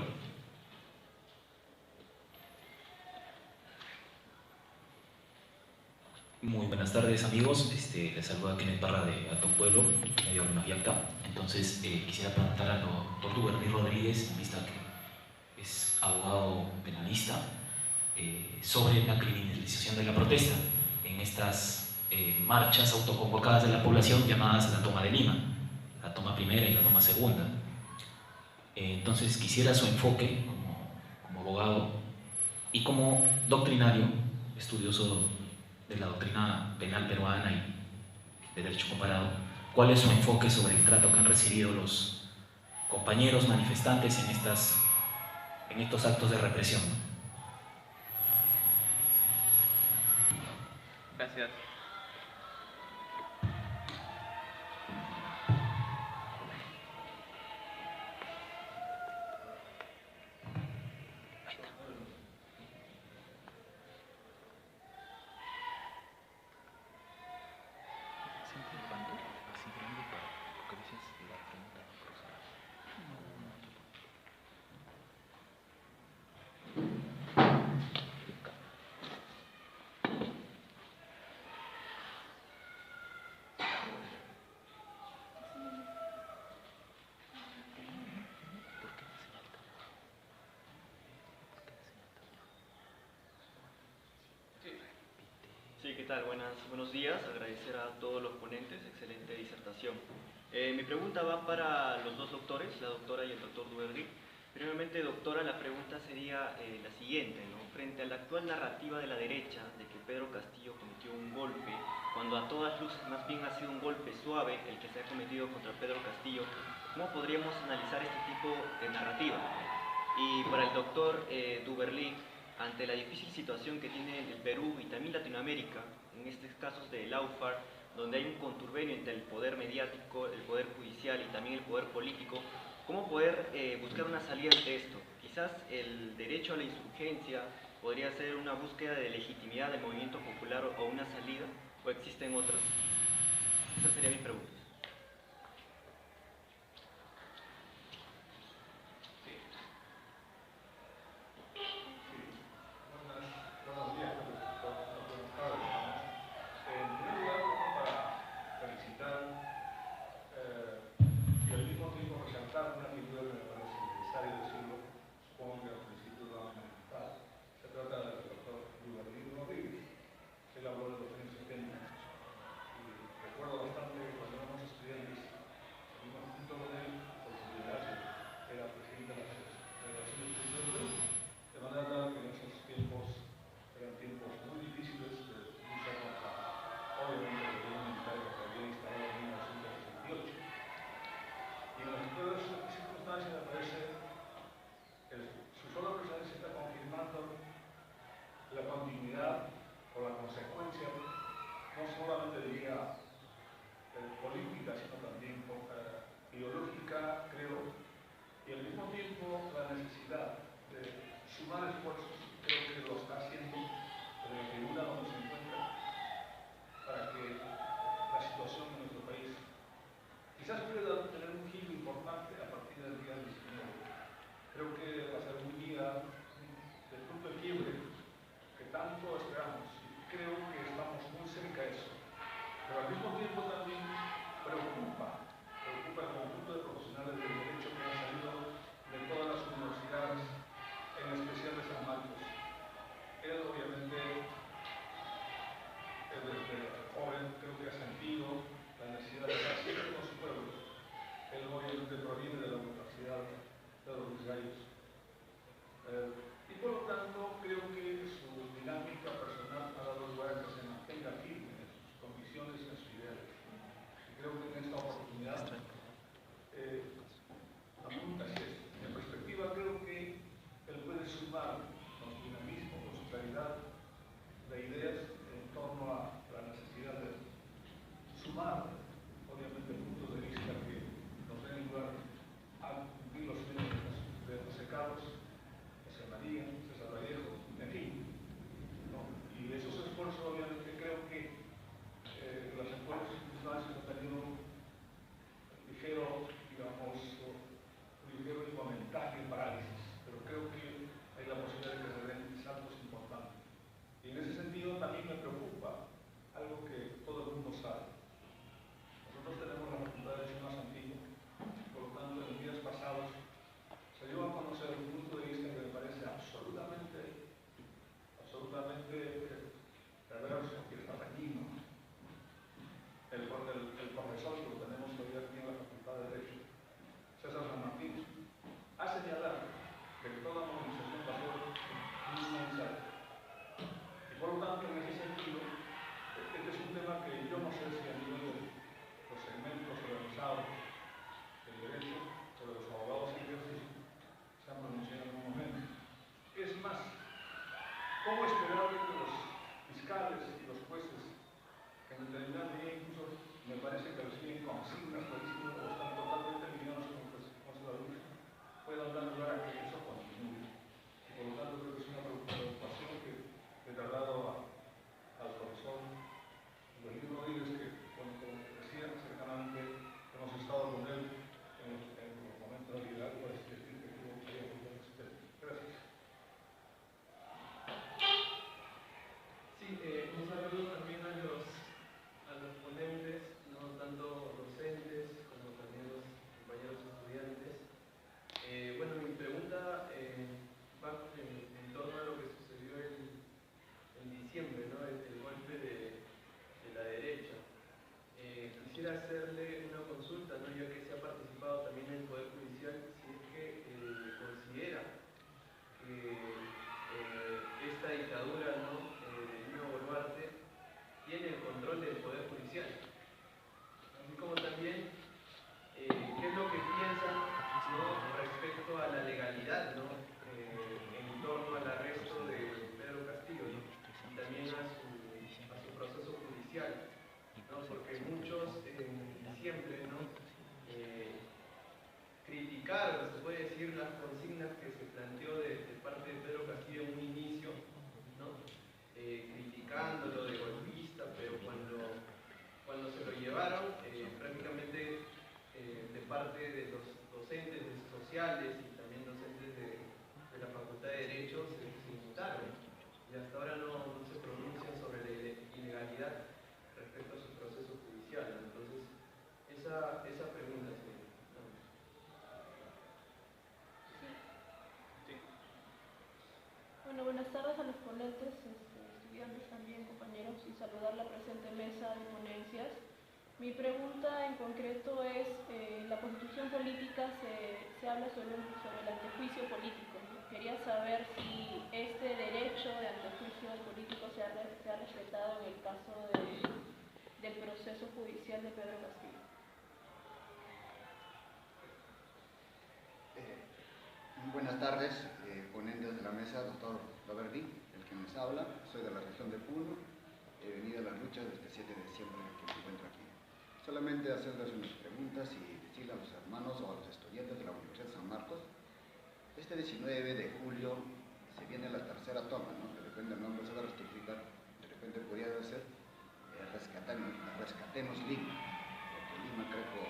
Muy buenas tardes, amigos. Les saluda Kenneth Parra de Alto Pueblo, medio Yacta. Entonces, quisiera preguntar al doctor Duberly Rodríguez, en vista que es abogado penalista, sobre la criminalización de la protesta en estas marchas autoconvocadas de la población llamadas la toma de Lima, la toma primera y la toma segunda. Entonces, quisiera su enfoque como abogado y como doctrinario, estudioso de la doctrina penal peruana y de derecho comparado, ¿cuál es su enfoque sobre el trato que han recibido los compañeros manifestantes en estos actos de represión? Gracias. Sí, ¿qué tal? Buenos días. Agradecer a todos los ponentes. Excelente disertación. Mi pregunta va para los dos doctores, la doctora y el doctor Duberly. Primeramente, doctora, la pregunta sería la siguiente, ¿no? Frente a la actual narrativa de la derecha de que Pedro Castillo cometió un golpe, cuando a todas luces más bien ha sido un golpe suave el que se ha cometido contra Pedro Castillo, ¿cómo podríamos analizar este tipo de narrativa? Y para el doctor Duberly, ante la difícil situación que tiene el Perú y también Latinoamérica, en estos casos del Laufar, donde hay un conturbio entre el poder mediático, el poder judicial y también el poder político, ¿cómo poder buscar una salida ante esto? Quizás el derecho a la insurgencia podría ser una búsqueda de legitimidad del movimiento popular o una salida, o existen otras. Esa sería mi pregunta. quizás puede tener un giro importante a partir del día 19. Creo que va a ser un día del punto de quiebre que tanto esperamos. Creo que estamos muy cerca de eso. Pero al mismo tiempo también preocupa el conjunto de profesionales del derecho que han salido de todas las universidades, en especial de San Marcos. Él obviamente, desde joven, creo que ha sentido la necesidad de estar siempre con su pueblo. Él obviamente proviene de la Universidad de los Luis Gallos. Y por lo tanto, creo que su dinámica personal ha dado lugar a que se mantenga firme en sus convicciones y en sus ideales. Y creo que en esta oportunidad apunta hacia eso. En perspectiva, creo que él puede sumar con su dinamismo, con su claridad de ideas en torno a la necesidad de sumar, obviamente, puntos de vista que nos den lugar a cumplir los sueños de José Carlos, José María, César Vallejo, en fin, ¿no? Y esos esfuerzos, obviamente, creo que los esfuerzos institucionales han tenido un ligero, digamos, un ligero y momentáneo parálisis, pero creo que hay la posibilidad de que se den saltos importantes. Y en ese sentido también me preocupa algo que todo el mundo sabe. Nosotros tenemos la facultad de Derecho más antigua, por lo tanto, en los días pasados se dio a conocer un punto de vista que me parece absolutamente perverso, que está dañino. El profesor que lo tenemos todavía aquí en la Facultad de Derecho, César San Martín, ha señalado que toda movilización va a ser minimizada. Y por lo tanto, en ese sentido, este es un tema que yo no sé si a nivel de los segmentos organizados del derecho o de los abogados en ejercicio se han pronunciado en un momento. Es más, ¿cómo esperar que los fiscales y los jueces, que en determinada medida incluso me parece que reciben consignas clarísimas o están totalmente alineados con su alumno, puedan dar lugar a que eso continúe? Y por lo tanto creo que es una preocupación que he trasladado al profesor Luis Rodríguez, que, como decía cercanamente, hemos estado con él en los momentos de liderazgo, para decir que tuvo que apoyar usted. Gracias. Sí, un saludo también a los ponentes, no tanto docentes como también los compañeros estudiantes. Bueno, mi pregunta va en torno a lo que sucedió en diciembre, ¿no? El golpe de la derecha. Quisiera hacerle una consulta, ¿no? Ya que se ha participado también en el Poder Judicial, si es que considera que esta dictadura, ¿no? de Dino Boluarte tiene el control del Poder Judicial, así como también qué es lo que piensan, ¿no? respecto a la legalidad, ¿no? en torno al arresto de Pedro Castillo, ¿no? y también a su proceso judicial, ¿no? porque muchos en diciembre, ¿no? criticaron, se puede decir, las consignas que se planteó de parte de Pedro Castillo en un inicio, ¿no? criticándolo de golpista, pero cuando se lo llevaron, prácticamente de parte de los docentes sociales y también docentes de la Facultad de Derecho se inmutaron y hasta ahora no se pronuncian sobre la ilegalidad respecto a su proceso judicial. Entonces, esa pregunta sería. Bueno, buenas tardes a los ponentes, estudiantes también, compañeros, y saludar la presente mesa de ponencias. Mi pregunta en concreto es, en la Constitución política se habla sobre el antejuicio político. Quería saber si este derecho de antejuicio político se ha respetado en el caso del proceso judicial de Pedro Castillo. Buenas tardes, ponentes de la mesa, doctor Loverdi, el que nos habla. Soy de la región de Puno, he venido a la lucha desde el 7 de diciembre que me encuentro aquí. Solamente hacerles unas preguntas y decirle a los hermanos o a los estudiantes de la Universidad de San Marcos, este 19 de julio se viene la tercera toma, ¿no? De repente el nombre se va a rectificar, de repente podría ser Rescatemos Lima, porque Lima creo que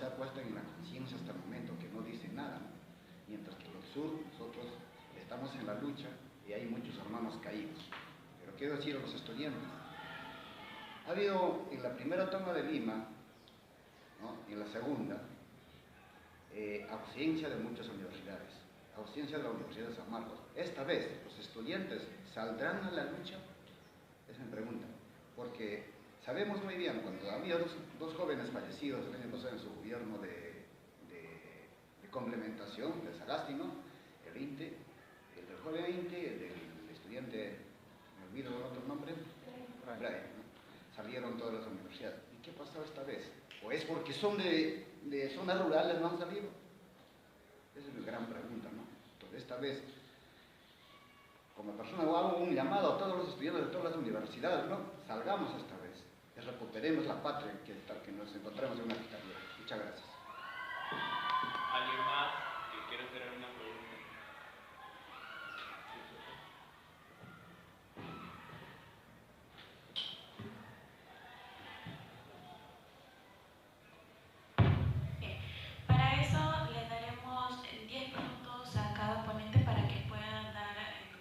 se ha puesto en la conciencia hasta el momento, que no dicen nada, ¿no? Mientras que los sur, nosotros estamos en la lucha y hay muchos hermanos caídos. Pero quiero decir a los estudiantes, ha habido en la primera toma de Lima, ¿no?, y en la segunda, ausencia de muchas universidades, ausencia de la Universidad de San Marcos. Esta vez, ¿los estudiantes saldrán a la lucha? Esa es mi pregunta, porque sabemos muy bien, cuando había dos jóvenes fallecidos el año pasado en su gobierno de complementación de Sagasti, ¿no?, el INTE, el del joven INTE, el del estudiante, me olvido el otro nombre, Brian, ¿no?, salieron todas las universidades. ¿Y qué ha pasado esta vez? ¿O es porque son de zonas rurales, no han salido? Esa es mi gran pregunta, ¿no? Entonces, esta vez, como persona, hago un llamado a todos los estudiantes de todas las universidades, ¿no? Salgamos esta vez, y recuperemos la patria que nos encontramos en una dictadura. Muchas gracias. ¿Alguien más que quiera hacer alguna pregunta? Para eso le daremos 10 minutos a cada ponente para que puedan dar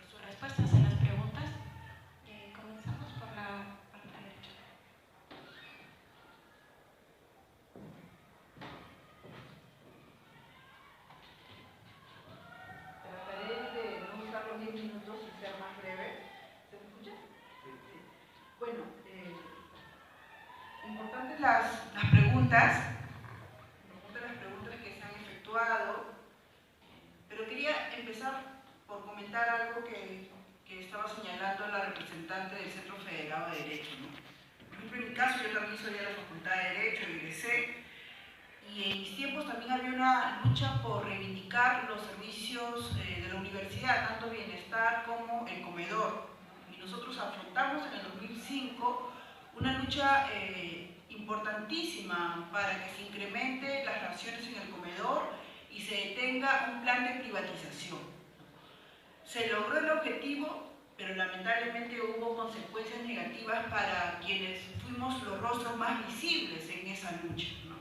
sus respuestas a las preguntas. Comenzamos por la parte derecha. Trataré de no usar los 10 minutos y ser más breve. ¿Se me escucha? Sí. Bueno, importantes las preguntas que se han efectuado, pero quería empezar por comentar algo que estaba señalando la representante del Centro Federado de Derecho, ¿no? Por ejemplo, en mi caso, yo también soy de la Facultad de Derecho, egresé, y en mis tiempos también había una lucha por reivindicar los servicios de la universidad, tanto bienestar como el comedor. Y nosotros afrontamos en el 2005 una lucha importantísima para que se incremente las raciones en el comedor y se detenga un plan de privatización. Se logró el objetivo, pero lamentablemente hubo consecuencias negativas para quienes fuimos los rostros más visibles en esa lucha, ¿no?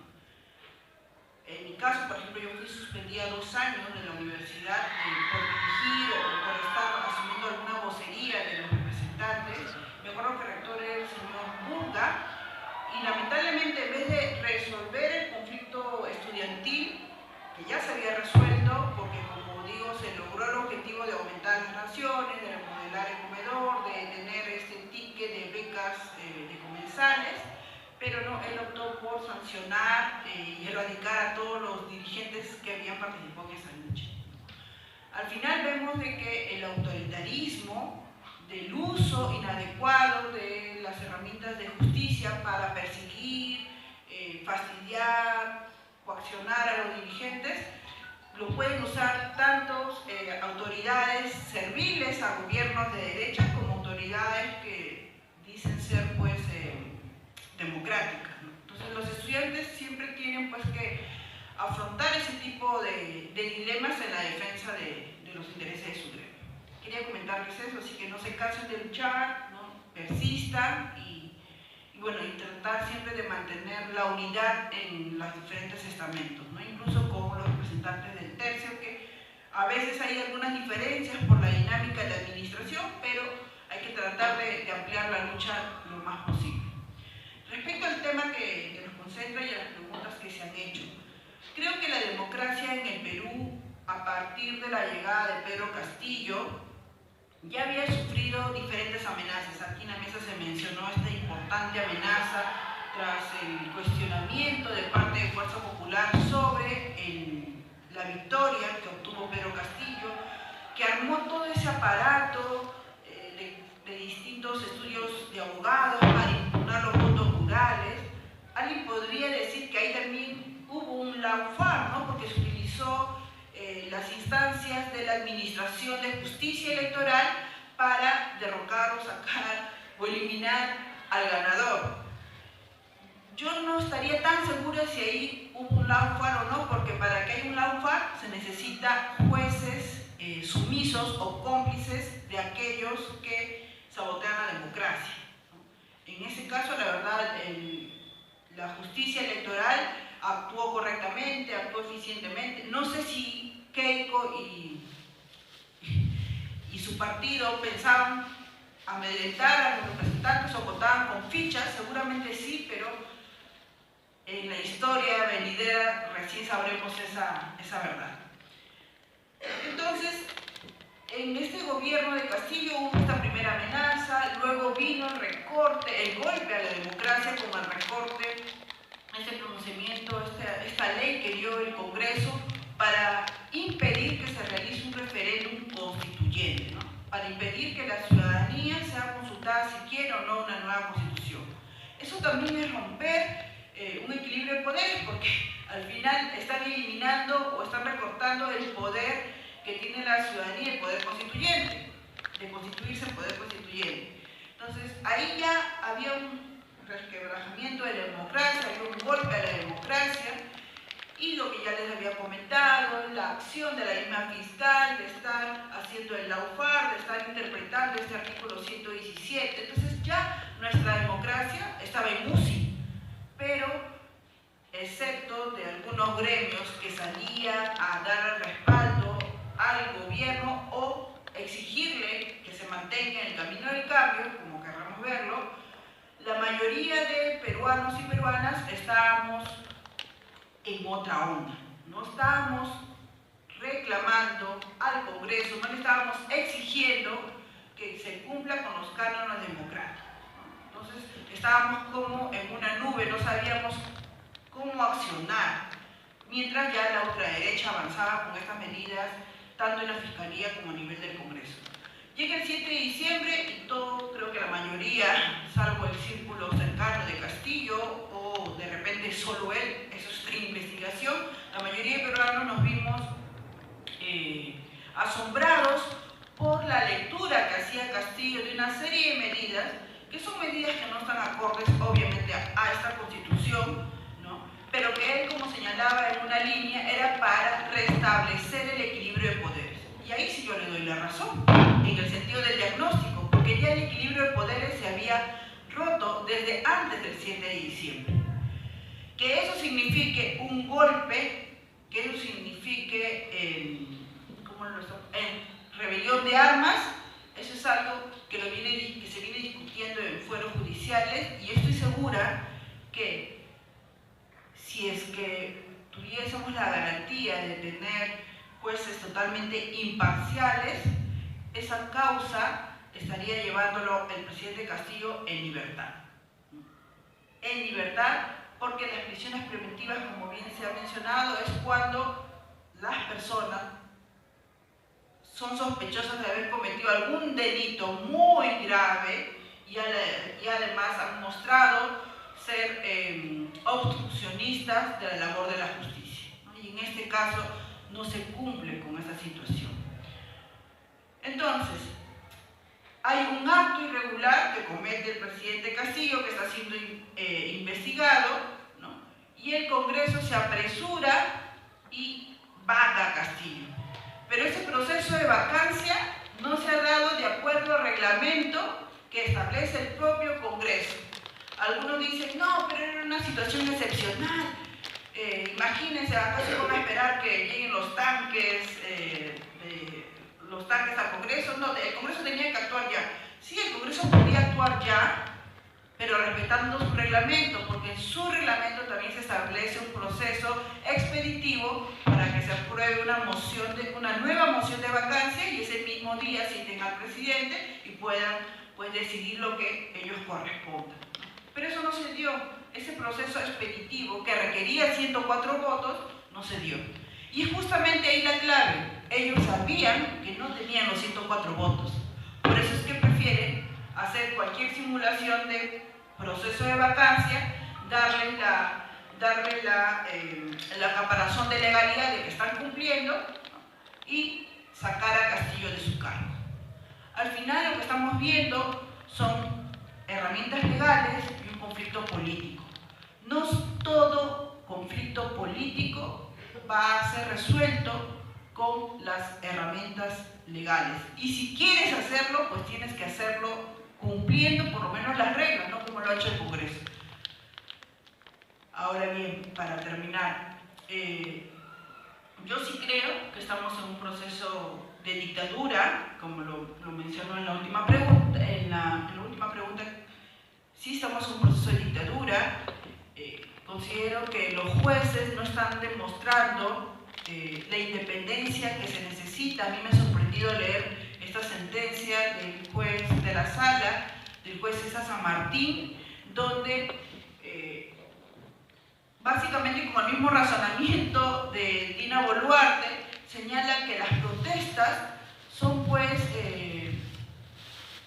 En mi caso, por ejemplo, yo fui suspendida 2 años de la universidad por dirigir o por estar asumiendo alguna vocería de los representantes. Me acuerdo que el rector era el señor Burga, y lamentablemente en vez de resolver el conflicto estudiantil, que ya se había resuelto, porque como digo, se logró el objetivo de aumentar las raciones, de remodelar el comedor, de tener este ticket de becas de comensales, pero no, él optó por sancionar y erradicar a todos los dirigentes que habían participado en esa lucha. Al final vemos de que el autoritarismo, del uso inadecuado de las herramientas de justicia para perseguir, fastidiar, coaccionar a los dirigentes, lo pueden usar tantos autoridades serviles a gobiernos de derecha como autoridades que dicen ser pues democráticas, ¿no? Entonces los estudiantes siempre tienen pues que afrontar ese tipo de dilemas en la defensa de los intereses de su gremio. Quería comentarles eso, así que no se cansen de luchar, ¿no? Persistan y bueno, intentar siempre de mantener la unidad en los diferentes estamentos, ¿no? Incluso con los representantes del tercio, que a veces hay algunas diferencias por la dinámica de la administración, pero hay que tratar de ampliar la lucha lo más posible. Respecto al tema que nos concentra y a las preguntas que se han hecho, creo que la democracia en el Perú, a partir de la llegada de Pedro Castillo, ya había sufrido diferentes amenazas. Aquí en la mesa se mencionó esta importante amenaza tras el cuestionamiento de parte de Fuerza Popular sobre la victoria que obtuvo Pedro Castillo, que armó todo ese aparato de distintos estudios de abogados para impugnar los votos rurales. Alguien podría decir que ahí también hubo un lawfare, ¿no? Porque se utilizó las instancias de la Administración de Justicia Electoral para derrocar o sacar o eliminar al ganador. Yo no estaría tan segura si ahí hubo un lawfare o no, porque para que haya un lawfare se necesita jueces sumisos o cómplices de aquellos que sabotean la democracia, ¿no? En ese caso, la verdad, la justicia electoral actuó correctamente, actuó eficientemente. No sé si Keiko y su partido pensaban amedrentar a los representantes o votaban con fichas, seguramente sí, pero en la historia venidera recién sabremos esa verdad. Entonces, en este gobierno de Castillo hubo esta primera amenaza, luego vino el recorte, el golpe a la democracia con el recorte, este pronunciamiento, esta ley que dio el Congreso para impedir que se realice un referéndum constituyente, ¿no? Para impedir que la ciudadanía sea consultada si quiere o no una nueva constitución. Eso también es romper un equilibrio de poderes, porque al final están eliminando o están recortando el poder que tiene la ciudadanía, el poder constituyente, de constituirse el poder constituyente. Entonces, ahí ya había un resquebrajamiento de la democracia, había un golpe a la democracia, y lo que ya les había comentado, la acción de la misma fiscal, de estar haciendo el lawfare, de estar interpretando este artículo 117. Entonces ya nuestra democracia estaba en UCI, pero excepto de algunos gremios que salían a dar el respaldo al gobierno o exigirle que se mantenga en el camino del cambio, como querramos verlo, la mayoría de peruanos y peruanas estábamos en otra onda. No estábamos reclamando al Congreso, no le estábamos exigiendo que se cumpla con los cánones democráticos. Entonces estábamos como en una nube, no sabíamos cómo accionar, mientras ya la ultraderecha avanzaba con estas medidas tanto en la Fiscalía como a nivel del Congreso. Llega el 7 de diciembre y todo, creo que la mayoría, salvo el círculo cercano de Castillo o de repente solo él, eso es otra investigación, la mayoría de peruanos nos vimos asombrados por la lectura que hacía Castillo de una serie de medidas, que son medidas que no están acordes obviamente a esta Constitución, ¿no? Pero que él, como señalaba en una línea, era para restablecer el equilibrio de poderes. Y ahí sí yo le doy la razón, en el sentido del diagnóstico, porque ya el equilibrio de poderes se había roto desde antes del 7 de diciembre. Que eso signifique un golpe, que eso signifique rebelión de armas, eso es algo que se viene discutiendo en fueros judiciales, y yo estoy segura que si es que tuviésemos la garantía de tener jueces totalmente imparciales, esa causa estaría llevándolo el presidente Castillo en libertad. En libertad, porque las prisiones preventivas, como bien se ha mencionado, es cuando las personas son sospechosas de haber cometido algún delito muy grave y además han mostrado ser obstruccionistas de la labor de la justicia, ¿no? Y en este caso no se cumple con esa situación. Entonces, hay un acto irregular que comete el presidente Castillo, que está siendo investigado, ¿no? Y el Congreso se apresura y vaca a Castillo. Pero ese proceso de vacancia no se ha dado de acuerdo al reglamento que establece el propio Congreso. Algunos dicen, no, pero era una situación excepcional. Imagínense, ¿acaso van a esperar que lleguen los tanques al Congreso? No, el Congreso tenía que actuar ya. Sí, el Congreso podía actuar ya, pero respetando su reglamento, porque en su reglamento también se establece un proceso expeditivo para que se apruebe una nueva moción de vacancia y ese mismo día citen al presidente y puedan decidir lo que ellos correspondan. Pero eso no se dio. Ese proceso expeditivo que requería 104 votos no se dio. Y es justamente ahí la clave. Ellos sabían que no tenían los 104 votos. Por eso es que prefieren hacer cualquier simulación de proceso de vacancia, darle la caparazón de legalidad de que están cumpliendo, ¿no? Y sacar a Castillo de su cargo. Al final lo que estamos viendo son herramientas legales y un conflicto político. No todo conflicto político va a ser resuelto con las herramientas legales. Y si quieres hacerlo, pues tienes que hacerlo cumpliendo por lo menos las reglas, no como lo ha hecho el Congreso. Ahora bien, para terminar, yo sí creo que estamos en un proceso de dictadura, como lo mencionó en la última pregunta. En la última pregunta, sí estamos en un proceso de dictadura. Considero que los jueces no están demostrando la independencia que se necesita. A mí me ha sorprendido leer esta sentencia del juez de la sala, del juez César San Martín, donde básicamente con el mismo razonamiento de Dina Boluarte señala que las protestas son pues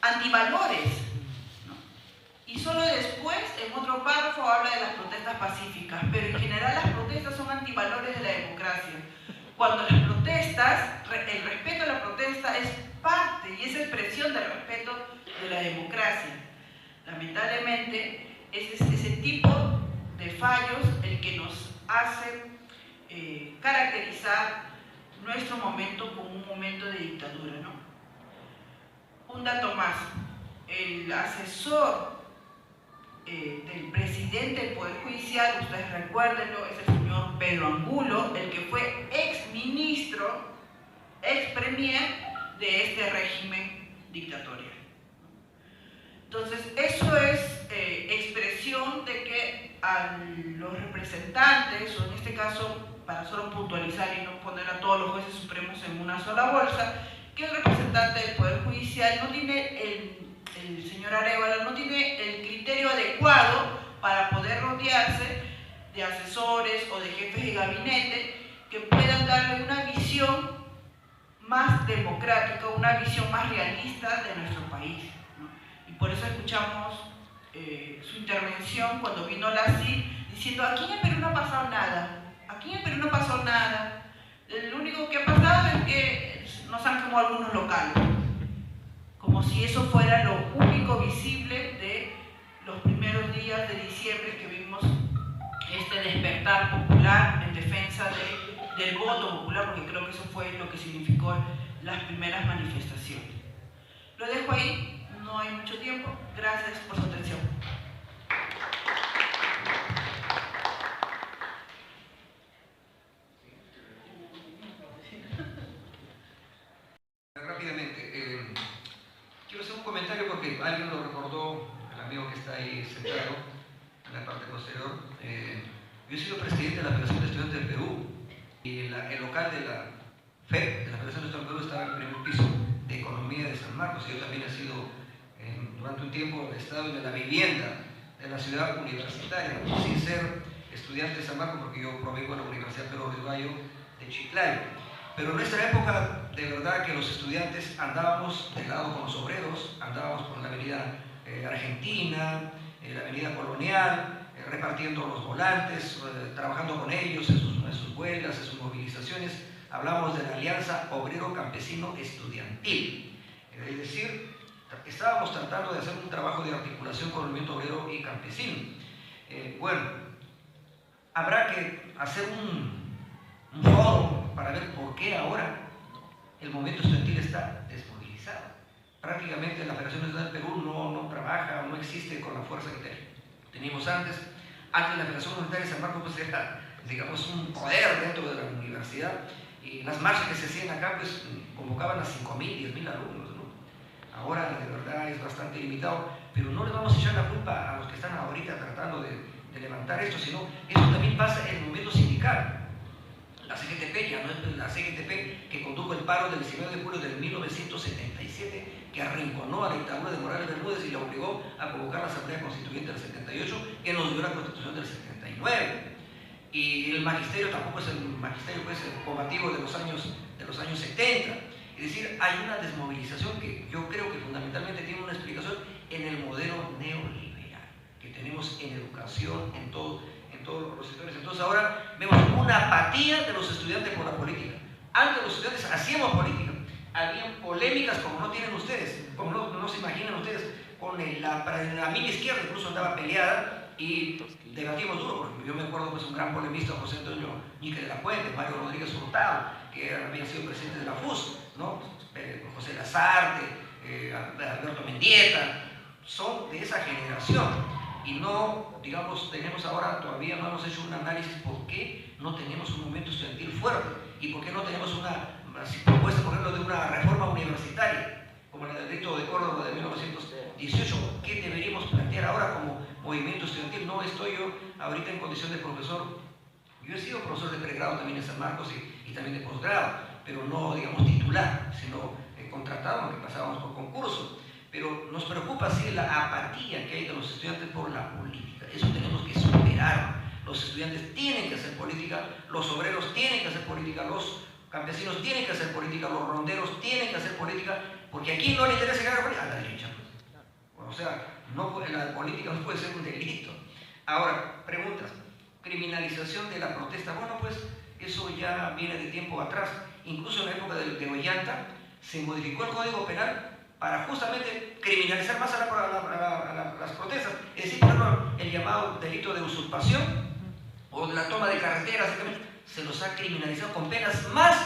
antivalores, ¿no? Y solo después en otro párrafo habla de las protestas pacíficas, pero en general las protestas son antivalores de la democracia. Cuando las protestas, el respeto a la protesta es parte y es expresión del respeto de la democracia. Lamentablemente es ese tipo de fallos el que nos hace caracterizar nuestro momento como un momento de dictadura, ¿no? Un dato más, el asesor del presidente del Poder Judicial, ustedes recuérdenlo, es el señor Pedro Angulo, el que fue ex ministro, ex premier de este régimen dictatorial. Entonces, eso es expresión de que a los representantes, o en este caso, para solo puntualizar y no poner a todos los jueces supremos en una sola bolsa, que el representante del Poder Judicial no tiene, el señor Arévalo no tiene el criterio adecuado para poder rodearse de asesores o de jefes de gabinete que puedan darle una visión más democrática, una visión más realista de nuestro país, ¿no? Y por eso escuchamos su intervención cuando vino la CID diciendo: aquí en el Perú no ha pasado nada, aquí en el Perú no pasó nada, lo único que ha pasado es que nos han quemado algunos locales, como si eso fuera lo único visible de los primeros días de diciembre que vimos este despertar popular en defensa del voto popular, porque creo que eso fue lo que significó las primeras manifestaciones. Lo dejo ahí, no hay mucho tiempo. Gracias por su atención. Rápidamente, quiero hacer un comentario porque alguien lo recordó, el amigo que está ahí sentado en la parte posterior. Yo he sido presidente de la Federación de Estudiantes del Perú y el local de la FED, de la Federación de Estudiantes del Perú, estaba en el primer piso de Economía de San Marcos. Yo también he sido durante un tiempo estado en la vivienda de la ciudad universitaria, sin ser estudiante de San Marcos, porque yo provengo de la Universidad Pedro Rivayo de Chiclayo. Pero en nuestra época, de verdad que los estudiantes andábamos de lado con los obreros, andábamos por la avenida Argentina, la avenida Colonial, repartiendo los volantes, trabajando con ellos en sus huelgas, en sus movilizaciones. Hablamos de la Alianza Obrero Campesino Estudiantil. Es decir, estábamos tratando de hacer un trabajo de articulación con el movimiento obrero y campesino. Bueno, habrá que hacer un foro para ver por qué ahora el movimiento estudiantil está desmovilizado. Prácticamente la Federación Nacional del Perú no trabaja, no existe con la fuerza que teníamos antes. Antes la Federación Universitaria de San Marcos pues era, digamos, un poder dentro de la universidad, y las marchas que se hacían acá pues convocaban a 5.000, 10.000 alumnos, ¿no? Ahora de verdad es bastante limitado, pero no le vamos a echar la culpa a los que están ahorita tratando de levantar esto, sino eso también pasa en el movimiento sindical. La CGTP, ya no es la CGTP que condujo el paro del 19 de julio de 1977, que arrinconó a la dictadura de Morales Bermúdez y la obligó a convocar la Asamblea Constituyente del 78, que nos dio la Constitución del 79. Y el magisterio tampoco es el magisterio pues, combativo de los años 70. Es decir, hay una desmovilización que yo creo que fundamentalmente tiene una explicación en el modelo neoliberal que tenemos en educación, en todos los sectores. Entonces ahora vemos una apatía de los estudiantes por la política. Antes los estudiantes hacíamos política, habían polémicas como no tienen ustedes, como no se imaginan ustedes, con la mini izquierda incluso andaba peleada y debatimos duro, porque yo me acuerdo pues un gran polemista, José Antonio Ñique de la Puente, Mario Rodríguez Hurtado, que habían sido presidentes de la FUS, ¿no? José Lazarte, Alberto Mendieta, son de esa generación. Y no, digamos, tenemos ahora, todavía no hemos hecho un análisis por qué no tenemos un movimiento estudiantil fuerte y por qué no tenemos una propuesta, por ejemplo, de una reforma universitaria, como el Edicto de Córdoba de 1918. ¿Qué deberíamos plantear ahora como movimiento estudiantil? No estoy yo ahorita en condición de profesor. Yo he sido profesor de pregrado también en San Marcos y también de posgrado, pero no, digamos, titular, sino contratado, aunque pasábamos por concurso. Pero nos preocupa sí la apatía que hay de los estudiantes por la política. Eso tenemos que superar. Los estudiantes tienen que hacer política, los obreros tienen que hacer política, los campesinos tienen que hacer política, los ronderos tienen que hacer política, porque aquí no le interesa ganar política a la derecha. O sea, no, la política no puede ser un delito. Ahora, preguntas. Criminalización de la protesta. Bueno, pues eso ya viene de tiempo atrás. Incluso en la época de Ollanta se modificó el Código Penal para justamente criminalizar más a las protestas. Es decir, por ejemplo, el llamado delito de usurpación o de la toma de carreteras, se los ha criminalizado con penas más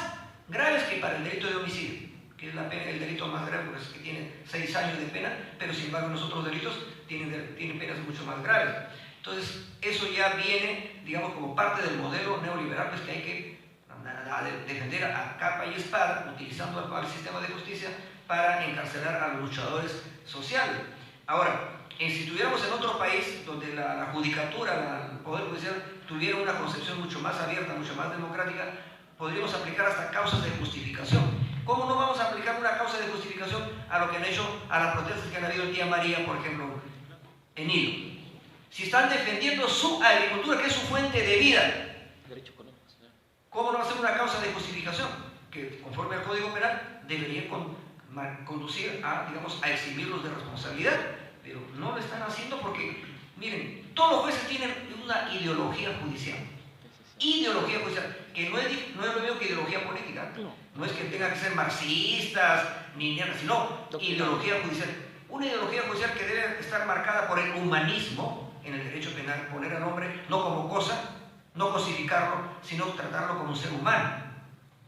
graves que para el delito de homicidio, que es el delito más grave, pues, que tiene 6 años de pena, pero sin embargo los otros delitos tienen penas mucho más graves. Entonces, eso ya viene, digamos, como parte del modelo neoliberal, pues, que hay que defender a capa y espada, utilizando al sistema de justicia para encarcelar a los luchadores sociales. Ahora, si tuviéramos en otro país donde la judicatura, el Poder Judicial, tuviera una concepción mucho más abierta, mucho más democrática, podríamos aplicar hasta causas de justificación. ¿Cómo no vamos a aplicar una causa de justificación a lo que han hecho, a las protestas que han habido en Tía María, por ejemplo, en Hilo? Si están defendiendo su agricultura, que es su fuente de vida, ¿cómo no va a ser una causa de justificación? Que conforme al Código Penal debería conducir a, digamos, a eximirlos de responsabilidad, pero no lo están haciendo porque, miren, todos los jueces tienen una ideología judicial. Ideología judicial, que no es lo mismo que ideología política. No es que tengan que ser marxistas ni nada, sino ideología judicial. Una ideología judicial que debe estar marcada por el humanismo en el derecho penal, poner al hombre no como cosa, no cosificarlo, sino tratarlo como un ser humano,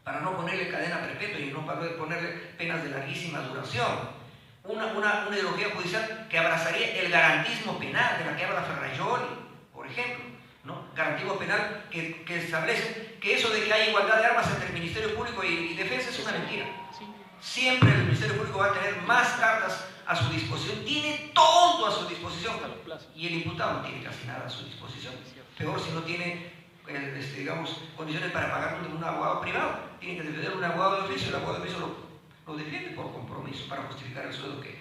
para no ponerle cadena perpetua y no ponerle penas de larguísima duración. Una ideología judicial que abrazaría el garantismo penal de la que habla Ferrajoli, por ejemplo, ¿no? Garantismo penal que establece que eso de que hay igualdad de armas entre el Ministerio Público y Defensa es una mentira. Siempre el Ministerio Público va a tener más cartas a su disposición, tiene todo a su disposición, y el imputado no tiene casi nada a su disposición. Peor si no tiene, digamos, condiciones para pagar un abogado privado, tiene que defender un abogado de oficio, el abogado de oficio lo defiende por compromiso, para justificar el sueldo que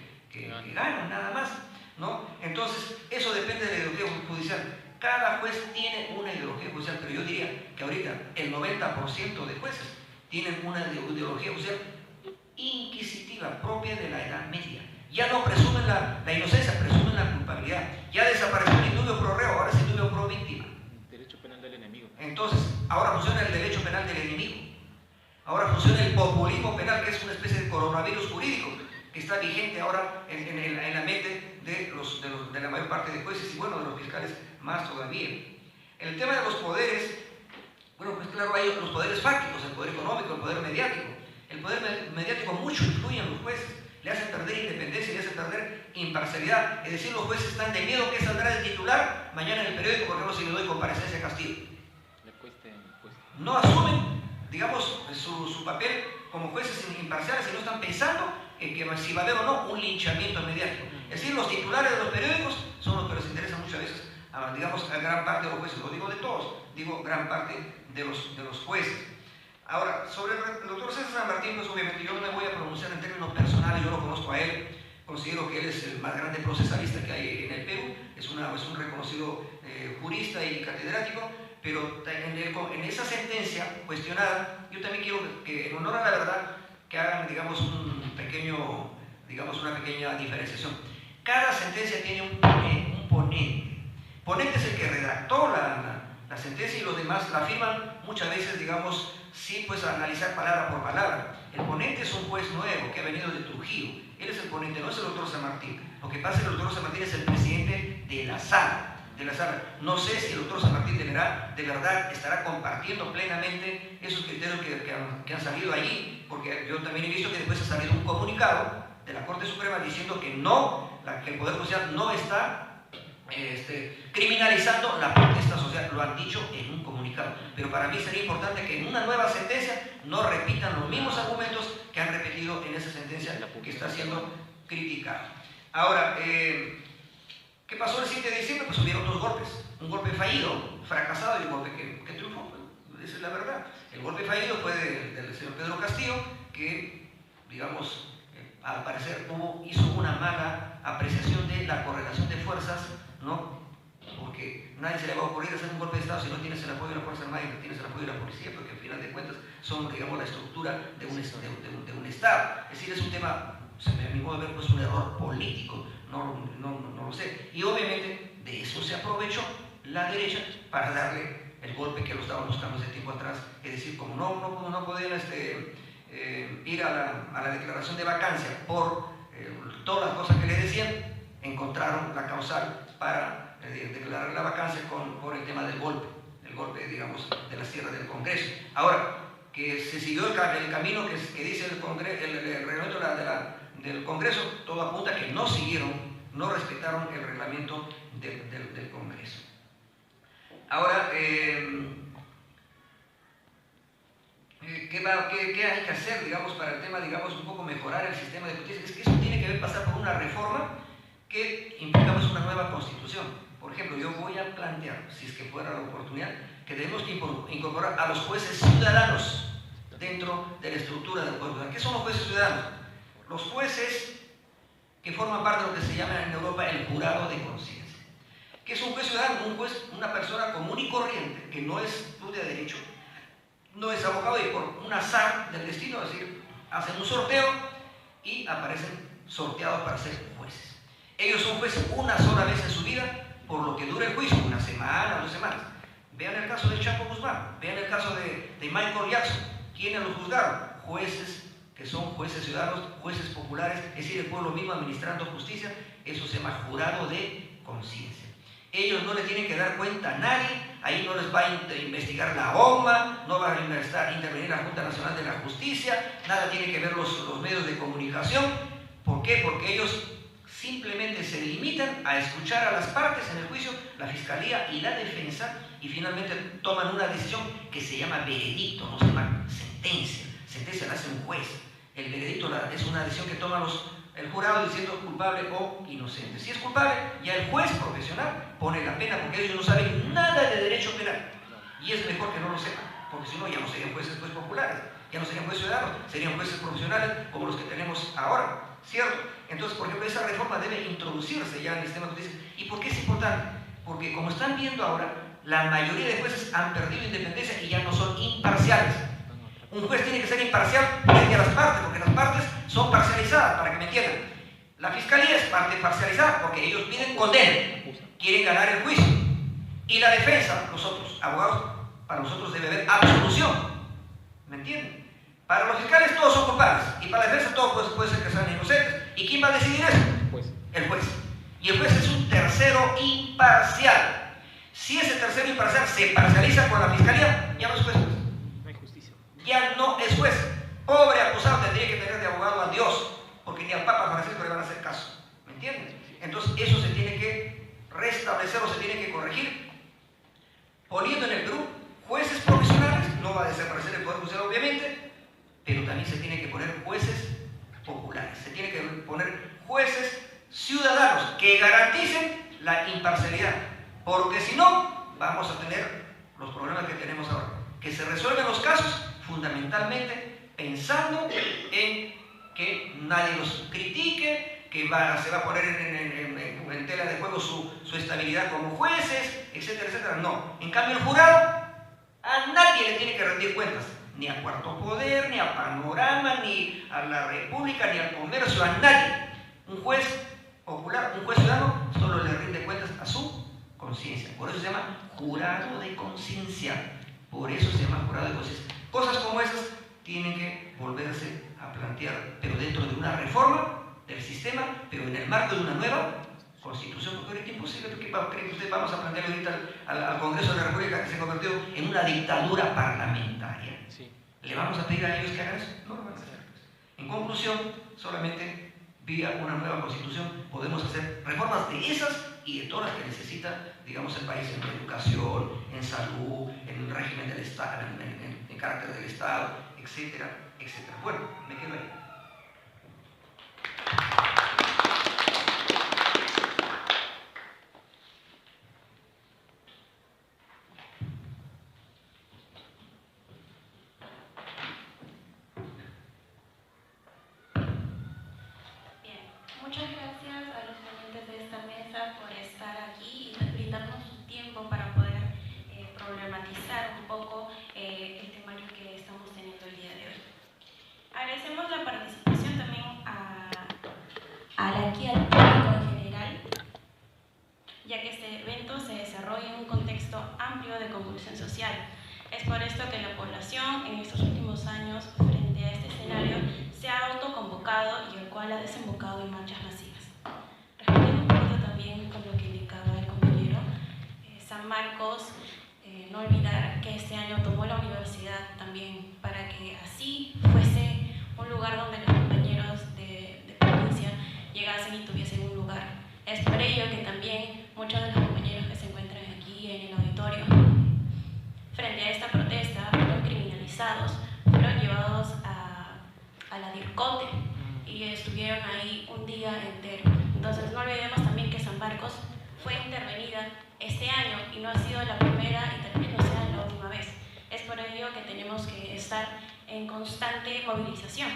ganan, nada más, ¿no? Entonces, eso depende de la ideología judicial. Cada juez tiene una ideología judicial, pero yo diría que ahorita el 90% de jueces tienen una ideología judicial inquisitiva, propia de la Edad Media. Ya no presumen la inocencia, presumen la culpabilidad. Ya desapareció el indubio pro reo, ahora es indubio pro víctima. Derecho penal del enemigo. Entonces, ahora funciona el derecho penal del enemigo. Ahora funciona el populismo penal, que es una especie de coronavirus jurídico que está vigente ahora en la mente de la mayor parte de jueces y, bueno, de los fiscales más todavía. En el tema de los poderes, bueno, pues claro, hay los poderes fácticos, el poder económico, el poder mediático. El poder mediático mucho influye en los jueces, le hace perder independencia, le hace perder imparcialidad. Es decir, los jueces están de miedo que saldrá el titular mañana en el periódico, porque no si le doy comparecencia a Castillo. No asumen, digamos, su papel como jueces imparciales y no están pensando en que si va a haber o no un linchamiento mediático. Es decir, los titulares de los periódicos son los que les interesan muchas veces, digamos, a gran parte de los jueces. Lo digo de todos, digo gran parte de los jueces. Ahora, sobre el doctor César San Martín, pues obviamente yo no me voy a pronunciar en términos personales, yo lo conozco a él, considero que él es el más grande procesalista que hay en el Perú, es un reconocido jurista y catedrático, pero en esa sentencia cuestionada, yo también quiero que en honor a la verdad, que hagan, digamos, una pequeña diferenciación. Cada sentencia tiene un ponente. Ponente es el que redactó la sentencia y los demás la firman muchas veces, digamos, sí, pues a analizar palabra por palabra. El ponente es un juez nuevo que ha venido de Trujillo. Él es el ponente, no es el doctor San Martín. Lo que pasa es que el doctor San Martín es el presidente de la sala. No sé si el doctor San Martín de verdad estará compartiendo plenamente esos criterios que han salido allí, porque yo también he visto que después ha salido un comunicado de la Corte Suprema diciendo que el Poder Judicial no está criminalizando la protesta social, lo han dicho en un comunicado. Pero para mí sería importante que en una nueva sentencia no repitan los mismos argumentos que han repetido en esa sentencia que está siendo criticada. Ahora, ¿qué pasó el 7 de diciembre? Pues hubieron dos golpes, un golpe fallido, fracasado, y un golpe que triunfó. Esa es la verdad. El golpe fallido fue del señor Pedro Castillo, que, digamos, al parecer hizo una mala apreciación de la correlación de fuerzas, ¿no? Porque nadie se le va a ocurrir hacer un golpe de Estado si no tienes el apoyo de la Fuerza Armada y no tienes el apoyo de la policía, porque al final de cuentas son, digamos, la estructura de un Estado. Es decir, es un tema, a mi modo de ver, pues un error político, no lo sé. Y obviamente de eso se aprovechó la derecha para darle el golpe que lo estaban buscando hace tiempo atrás. Es decir, como no podían ir a la declaración de vacancia por todas las cosas que le decían, encontraron la causal para declarar la vacancia por el tema del golpe, digamos, de las tierras del Congreso. Ahora, que se siguió el camino que dice el reglamento del Congreso, todo apunta a que no respetaron el reglamento del Congreso. Ahora, ¿qué hay que hacer, digamos, para el tema, digamos, un poco mejorar el sistema de justicia? Es que eso tiene que pasar por una reforma que implica pues, una nueva constitución. Por ejemplo, yo voy a plantear, si es que fuera la oportunidad, que debemos incorporar a los jueces ciudadanos dentro de la estructura del pueblo. ¿Qué son los jueces ciudadanos? Los jueces que forman parte de lo que se llama en Europa el jurado de conciencia. ¿Qué es un juez ciudadano? Un juez, una persona común y corriente, que no estudia derecho, no es abogado y por un azar del destino, es decir, hacen un sorteo y aparecen sorteados para ser jueces. Ellos son jueces una sola vez en su vida, por lo que dura el juicio, una semana, 2 semanas. Vean el caso de Chapo Guzmán, vean el caso de Michael Jackson. ¿Quiénes los juzgaron? Jueces que son jueces ciudadanos, jueces populares, es decir, el pueblo mismo administrando justicia. Eso se llama jurado de conciencia. Ellos no le tienen que dar cuenta a nadie, ahí no les va a investigar la OMA, no va a intervenir la Junta Nacional de la Justicia, nada tiene que ver los medios de comunicación. ¿Por qué? Porque ellos simplemente se limitan a escuchar a las partes en el juicio, la fiscalía y la defensa, y finalmente toman una decisión que se llama veredicto, no se llama sentencia. Sentencia la hace un juez. El veredicto es una decisión que toma el jurado diciendo culpable o inocente. Si es culpable, ya el juez profesional pone la pena, porque ellos no saben nada de derecho penal. Y es mejor que no lo sepan, porque si no ya no serían jueces populares, ya no serían jueces ciudadanos, serían jueces profesionales como los que tenemos ahora, ¿cierto? Entonces, por ejemplo, esa reforma debe introducirse ya en el sistema de justicia. ¿Y por qué es importante? Porque como están viendo ahora, la mayoría de jueces han perdido independencia y ya no son imparciales. Un juez tiene que ser imparcial frente a las partes, porque las partes son parcializadas, para que me entiendan. La fiscalía es parte parcializada porque ellos piden condena, quieren ganar el juicio. Y la defensa, nosotros, abogados, para nosotros debe haber absolución. ¿Me entienden? Para los fiscales todos son culpables y para la defensa todos puede ser que sean inocentes. ¿Y quién va a decidir eso? El juez. Y el juez es un tercero imparcial. Si ese tercero imparcial se parcializa con la fiscalía, ya no es juez. No hay justicia. Ya no es juez. Pobre acusado tendría que tener de abogado a Dios, porque ni al Papa Francisco le van a hacer caso. ¿Me entienden? Entonces eso se tiene que restablecer o se tiene que corregir, poniendo en el Perú jueces profesionales. No va a desaparecer el Poder Judicial obviamente, pero también se tiene que poner jueces populares, se tiene que poner jueces ciudadanos que garanticen la imparcialidad, porque si no vamos a tener los problemas que tenemos ahora, que se resuelven los casos fundamentalmente pensando en que nadie los critique, que se va a poner en tela de juego su estabilidad como jueces, etcétera, etcétera. No, en cambio el jurado a nadie le tiene que rendir cuentas, ni a Cuarto Poder, ni a Panorama, ni a la República, ni al comercio, a nadie. Un juez popular, un juez ciudadano, solo le rinde cuentas a su conciencia. Por eso se llama jurado de conciencia. Por eso se llama jurado de conciencia. Cosas como esas tienen que volverse a plantear, pero dentro de una reforma del sistema, pero en el marco de una nueva constitución, porque ahorita es imposible. ¿Qué creen que ustedes vamos a plantear ahorita al Congreso de la República, que se convirtió en una dictadura parlamentaria? Sí. ¿Le vamos a pedir a ellos que hagan eso? No lo van a hacer. En conclusión, solamente vía una nueva constitución podemos hacer reformas de esas y de todas las que necesita, digamos, el país en educación, en salud, en el régimen del Estado, en carácter del Estado, etcétera, etcétera. Bueno, me quedo ahí. Muchas gracias a los ponentes de esta mesa por estar aquí y brindarnos su tiempo para poder problematizar un poco el temario que estamos teniendo el día de hoy. Agradecemos la participación también aquí al público en general, ya que este evento se desarrolla en un contexto amplio de convulsión social. Es por esto que la población en estos últimos años, frente a este escenario, se ha autoconvocado y el cual ha desembocado en marchas masivas. Respondiendo un poquito también con lo que indicaba el compañero, San Marcos, no olvidar que este año tomó la universidad también para que así fuese un lugar donde los compañeros de provincia llegasen y tuviesen un lugar. Es por ello que también muchos de los compañeros que se encuentran aquí en el auditorio, frente a esta protesta, fueron criminalizados, fueron llevados a la DIRCOTE y estuvieron ahí un día entero. Entonces no olvidemos también que San Marcos fue intervenida este año y no ha sido la primera y tal vez no sea la última vez. Es por ello que tenemos que estar en constante movilización.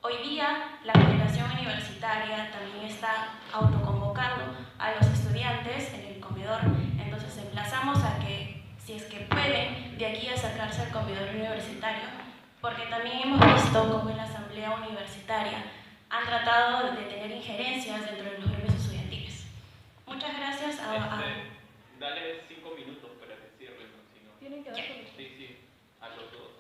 Hoy día la Federación Universitaria también está autoconvocando a los estudiantes en el comedor. Entonces emplazamos a que, si es que pueden, de aquí acercarse al comedor universitario, porque también hemos visto cómo en la asamblea universitaria han tratado de tener injerencias dentro de los gremios estudiantiles. Muchas gracias Dale 5 minutos para que cierren, ¿no? Si no. Tienen que dar solución. Sí, a los dos.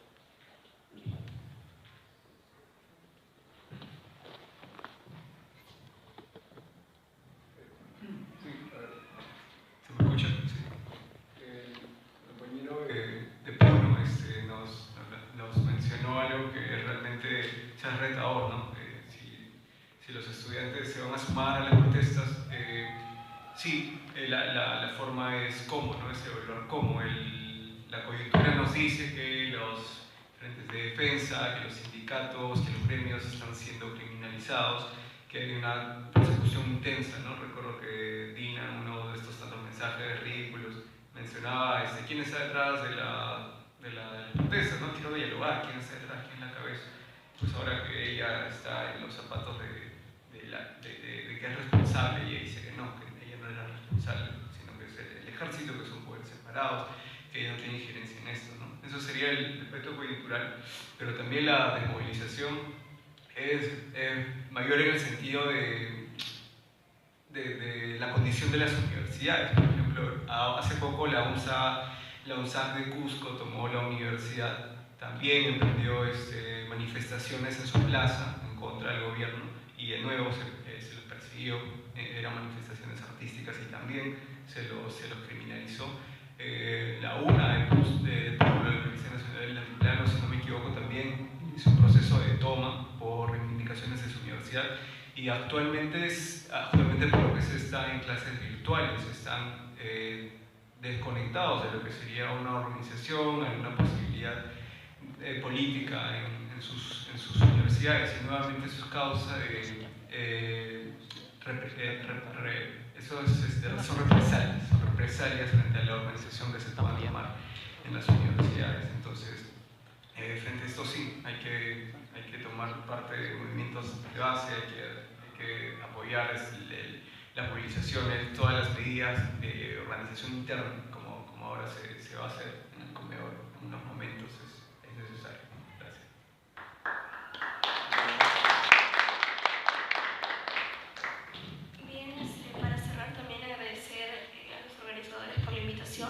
¿Se me escucha? Sí. El compañero de Puno nos mencionó algo que realmente se ha retador, ¿no? Si los estudiantes se van a sumar a las protestas, sí, la forma es cómo, ¿no? Es evaluar cómo. La coyuntura nos dice que los frentes de defensa, que los sindicatos, que los gremios están siendo criminalizados, que hay una persecución intensa, ¿no? Recuerdo que Dina, en uno de estos tantos mensajes ridículos, mencionaba quién está detrás de la protesta, ¿no? Quiero dialogar, quién está detrás, quién en la cabeza. Pues ahora que ella está en los zapatos de que es responsable, y ella dice que no, que ella no era responsable, sino que es el ejército, que son poderes separados, que ella no tiene injerencia en esto, ¿no? Eso sería el aspecto coyuntural, pero también la desmovilización es mayor en el sentido de la condición de las universidades. Por ejemplo, hace poco la UNSAC de Cusco tomó la universidad, también emprendió manifestaciones en su plaza en contra del gobierno, y de nuevo se los persiguió. Eran manifestaciones artísticas y también se los criminalizó. La UNA de Puno, la Universidad Nacional del Altiplano, si no me equivoco, también hizo un proceso de toma por reivindicaciones de su universidad, y actualmente por lo que se está en clases virtuales, están desconectados de lo que sería una organización, alguna posibilidad política en sus universidades, y nuevamente sus causas son represalias frente a la organización que se pueda tomar en las universidades. Entonces, frente a esto sí, hay que tomar parte de movimientos de base, hay que apoyar las movilizaciones, todas las medidas de organización interna, como ahora se va a hacer en el comedor en unos momentos, es necesario. Gracias. Bien, para cerrar también agradecer a los organizadores por la invitación.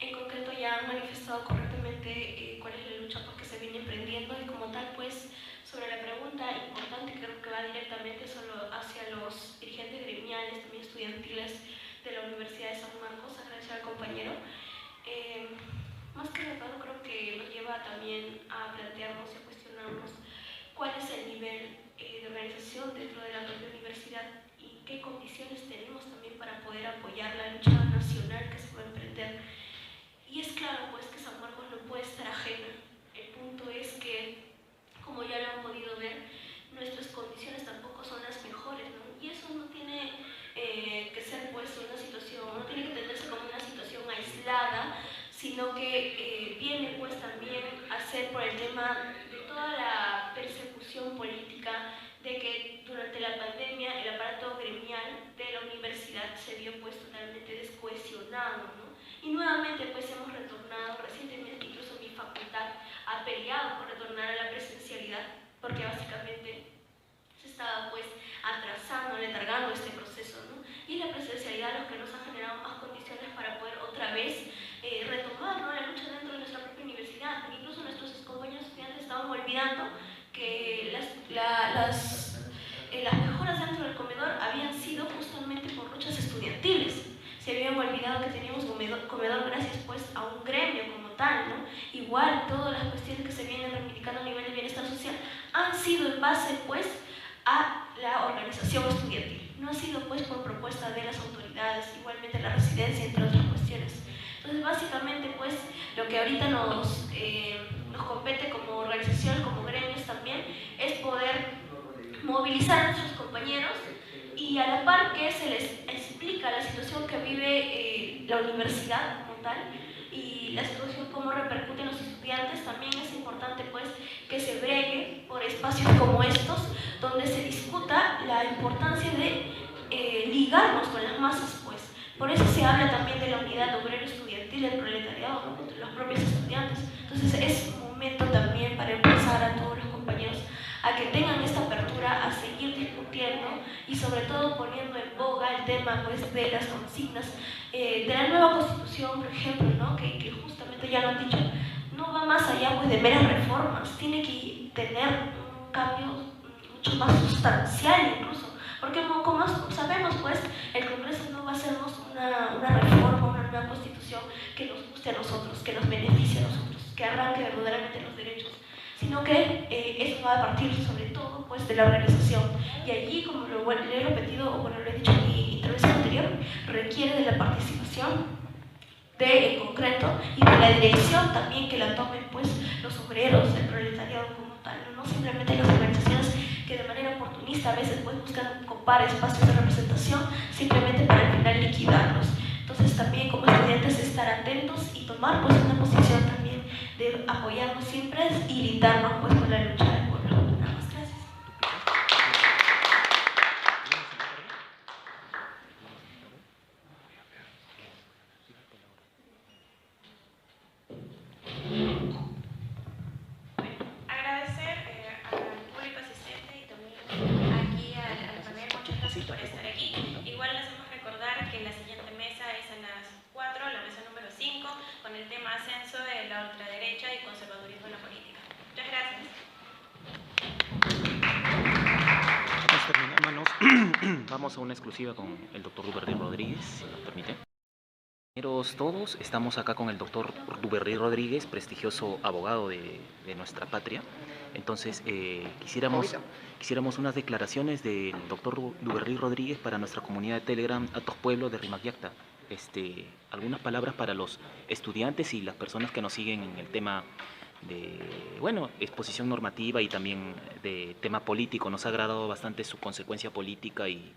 En concreto ya han manifestado correctamente cuál es la lucha que se viene emprendiendo, y como tal, pues, sobre la pregunta importante, creo que va directamente solo hacia los dirigentes gremiales, también estudiantiles de la Universidad de San Marcos. Agradecer al compañero. Más que nada, creo que nos lleva también a plantearnos y a cuestionarnos cuál es el nivel de organización dentro de la propia universidad, y qué condiciones tenemos también para poder apoyar la lucha nacional que se va a emprender. Y es claro pues que San Marcos no puede estar ajena. El punto es que, como ya lo han podido ver, nuestras condiciones tampoco son las mejores, ¿no? Y eso no tiene que ser pues una situación, no tiene que entenderse como una situación aislada, sino que viene pues también a ser por el tema de toda la persecución política, de que durante la pandemia el aparato gremial de la universidad se vio pues totalmente descohesionado, ¿no? Y nuevamente pues hemos retornado, recientemente incluso mi facultad ha peleado por retornar a la presencialidad, porque básicamente se estaba pues atrasando, letargando este proceso, ¿no? Y es la presencialidad lo que nos ha generado más condiciones para poder otra vez retomar, ¿no?, la lucha dentro de nuestra propia universidad. Incluso nuestros compañeros estudiantes estaban olvidando que las mejoras dentro del comedor habían sido justamente por luchas estudiantiles. Se habían olvidado que teníamos comedor gracias pues a un gremio como tal, ¿no? Igual todas las cuestiones que se vienen reivindicando a nivel de bienestar social han sido en base pues a la organización estudiantil, no ha sido pues por propuesta de las autoridades, igualmente la residencia, entre otras cuestiones. Entonces básicamente pues lo que ahorita nos compete como organización, como gremios también, es poder movilizar a nuestros compañeros y a la par que se les explica la situación que vive la universidad como tal y la situación cómo repercute en los estudiantes, también es importante pues que se bregue por espacios como estos donde se discuta la importancia de ligarnos con las masas pues. Por eso se habla también de la unidad obrero-estudiantil del proletariado, ¿no?, entre los propios estudiantes. Entonces es momento también para empezar a todos los compañeros a que tengan esta apertura a seguir discutiendo y sobre todo poniendo en boga el tema pues, de las consignas de la nueva Constitución, por ejemplo, ¿no?, que justamente ya lo han dicho, no va más allá pues, de meras reformas, tiene que tener un cambio mucho más sustancial incluso, porque como sabemos pues el Congreso no va a hacernos una reforma, una nueva Constitución que nos guste a nosotros, que nos beneficie a nosotros, que arranque verdaderamente los derechos, sino que eso va a partir sobre todo pues, de la organización. Y allí, como lo he repetido, o bueno, lo he dicho en mi intervención anterior, requiere de la participación en concreto y de la dirección también que la tomen pues, los obreros, el proletariado como tal, no simplemente las organizaciones que de manera oportunista a veces pues, buscan copar espacios de representación simplemente para al final liquidarlos. Entonces también como estudiantes estar atentos y tomar pues, una posición también de apoyarnos siempre y lindarnos pues, con la lucha del pueblo. Nada más, gracias. Agradecer al público asistente y también aquí al panel, muchas gracias por estar aquí. Igual les hacemos recordar que la siguiente mesa es a las 4, la mesa número 5, con el tema ascenso de la ultraderecha y conservadurismo en la política. Muchas gracias. Vamos a una exclusiva con el doctor Duberry Rodríguez, si nos permite. Todos, estamos acá con el doctor Duberry Rodríguez, prestigioso abogado de nuestra patria. Entonces, quisiéramos unas declaraciones del doctor Duberry Rodríguez para nuestra comunidad de Telegram, Atos Pueblo de Rímac Yacta. Algunas palabras para los estudiantes y las personas que nos siguen en el tema de, bueno, exposición normativa y también de tema político. Nos ha agradado bastante su consecuencia política y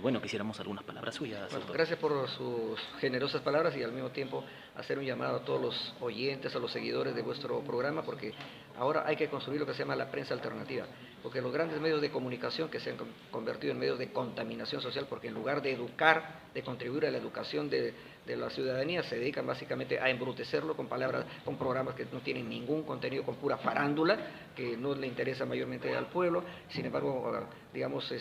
bueno, quisiéramos algunas palabras suyas. Bueno, gracias por sus generosas palabras y al mismo tiempo hacer un llamado a todos los oyentes, a los seguidores de vuestro programa, porque ahora hay que construir lo que se llama la prensa alternativa, porque los grandes medios de comunicación que se han convertido en medios de contaminación social, porque en lugar de educar, de contribuir a la educación de la ciudadanía, se dedican básicamente a embrutecerlo con palabras, con programas que no tienen ningún contenido, con pura farándula, que no le interesa mayormente al pueblo. Sin embargo, digamos,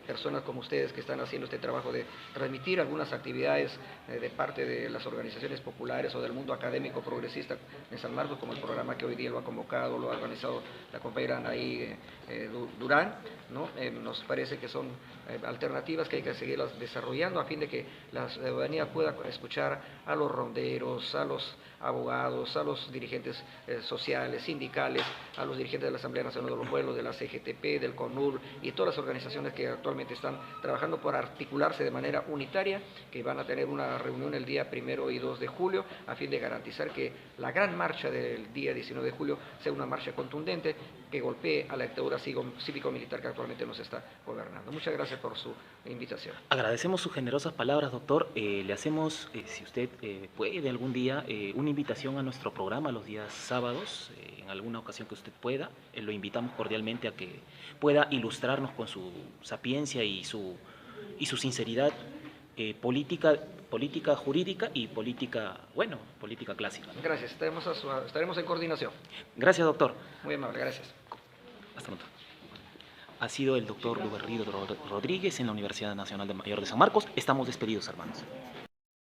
personas como ustedes que están haciendo este trabajo de transmitir algunas actividades de parte de las organizaciones populares o del mundo académico progresista en San Marcos, como el programa que hoy día lo ha convocado, lo ha organizado la compañera Anaí Durán, ¿no? Nos parece que son alternativas que hay que seguirlas desarrollando a fin de que la ciudadanía pueda escuchar a los ronderos, a los abogados, a los dirigentes sociales, sindicales, a los dirigentes de la Asamblea Nacional de los Pueblos, de la CGTP, del CONUR y todas las organizaciones que actualmente están trabajando por articularse de manera unitaria, que van a tener una reunión el día 1 y 2 de julio a fin de garantizar que la gran marcha del día 19 de julio sea una marcha contundente que golpee a la dictadura cívico-militar que actualmente nos está gobernando. Muchas gracias por su invitación. Agradecemos sus generosas palabras, doctor. Le hacemos, si usted puede algún día, una invitación a nuestro programa los días sábados, en alguna ocasión que usted pueda. Lo invitamos cordialmente a que pueda ilustrarnos con su sapiencia y su sinceridad política jurídica y política clásica, ¿no? Gracias, estaremos en coordinación. Gracias, doctor. Muy amable, gracias. Hasta pronto. Ha sido el doctor Duverry Rodríguez en la Universidad Nacional Mayor de San Marcos. Estamos despedidos, hermanos.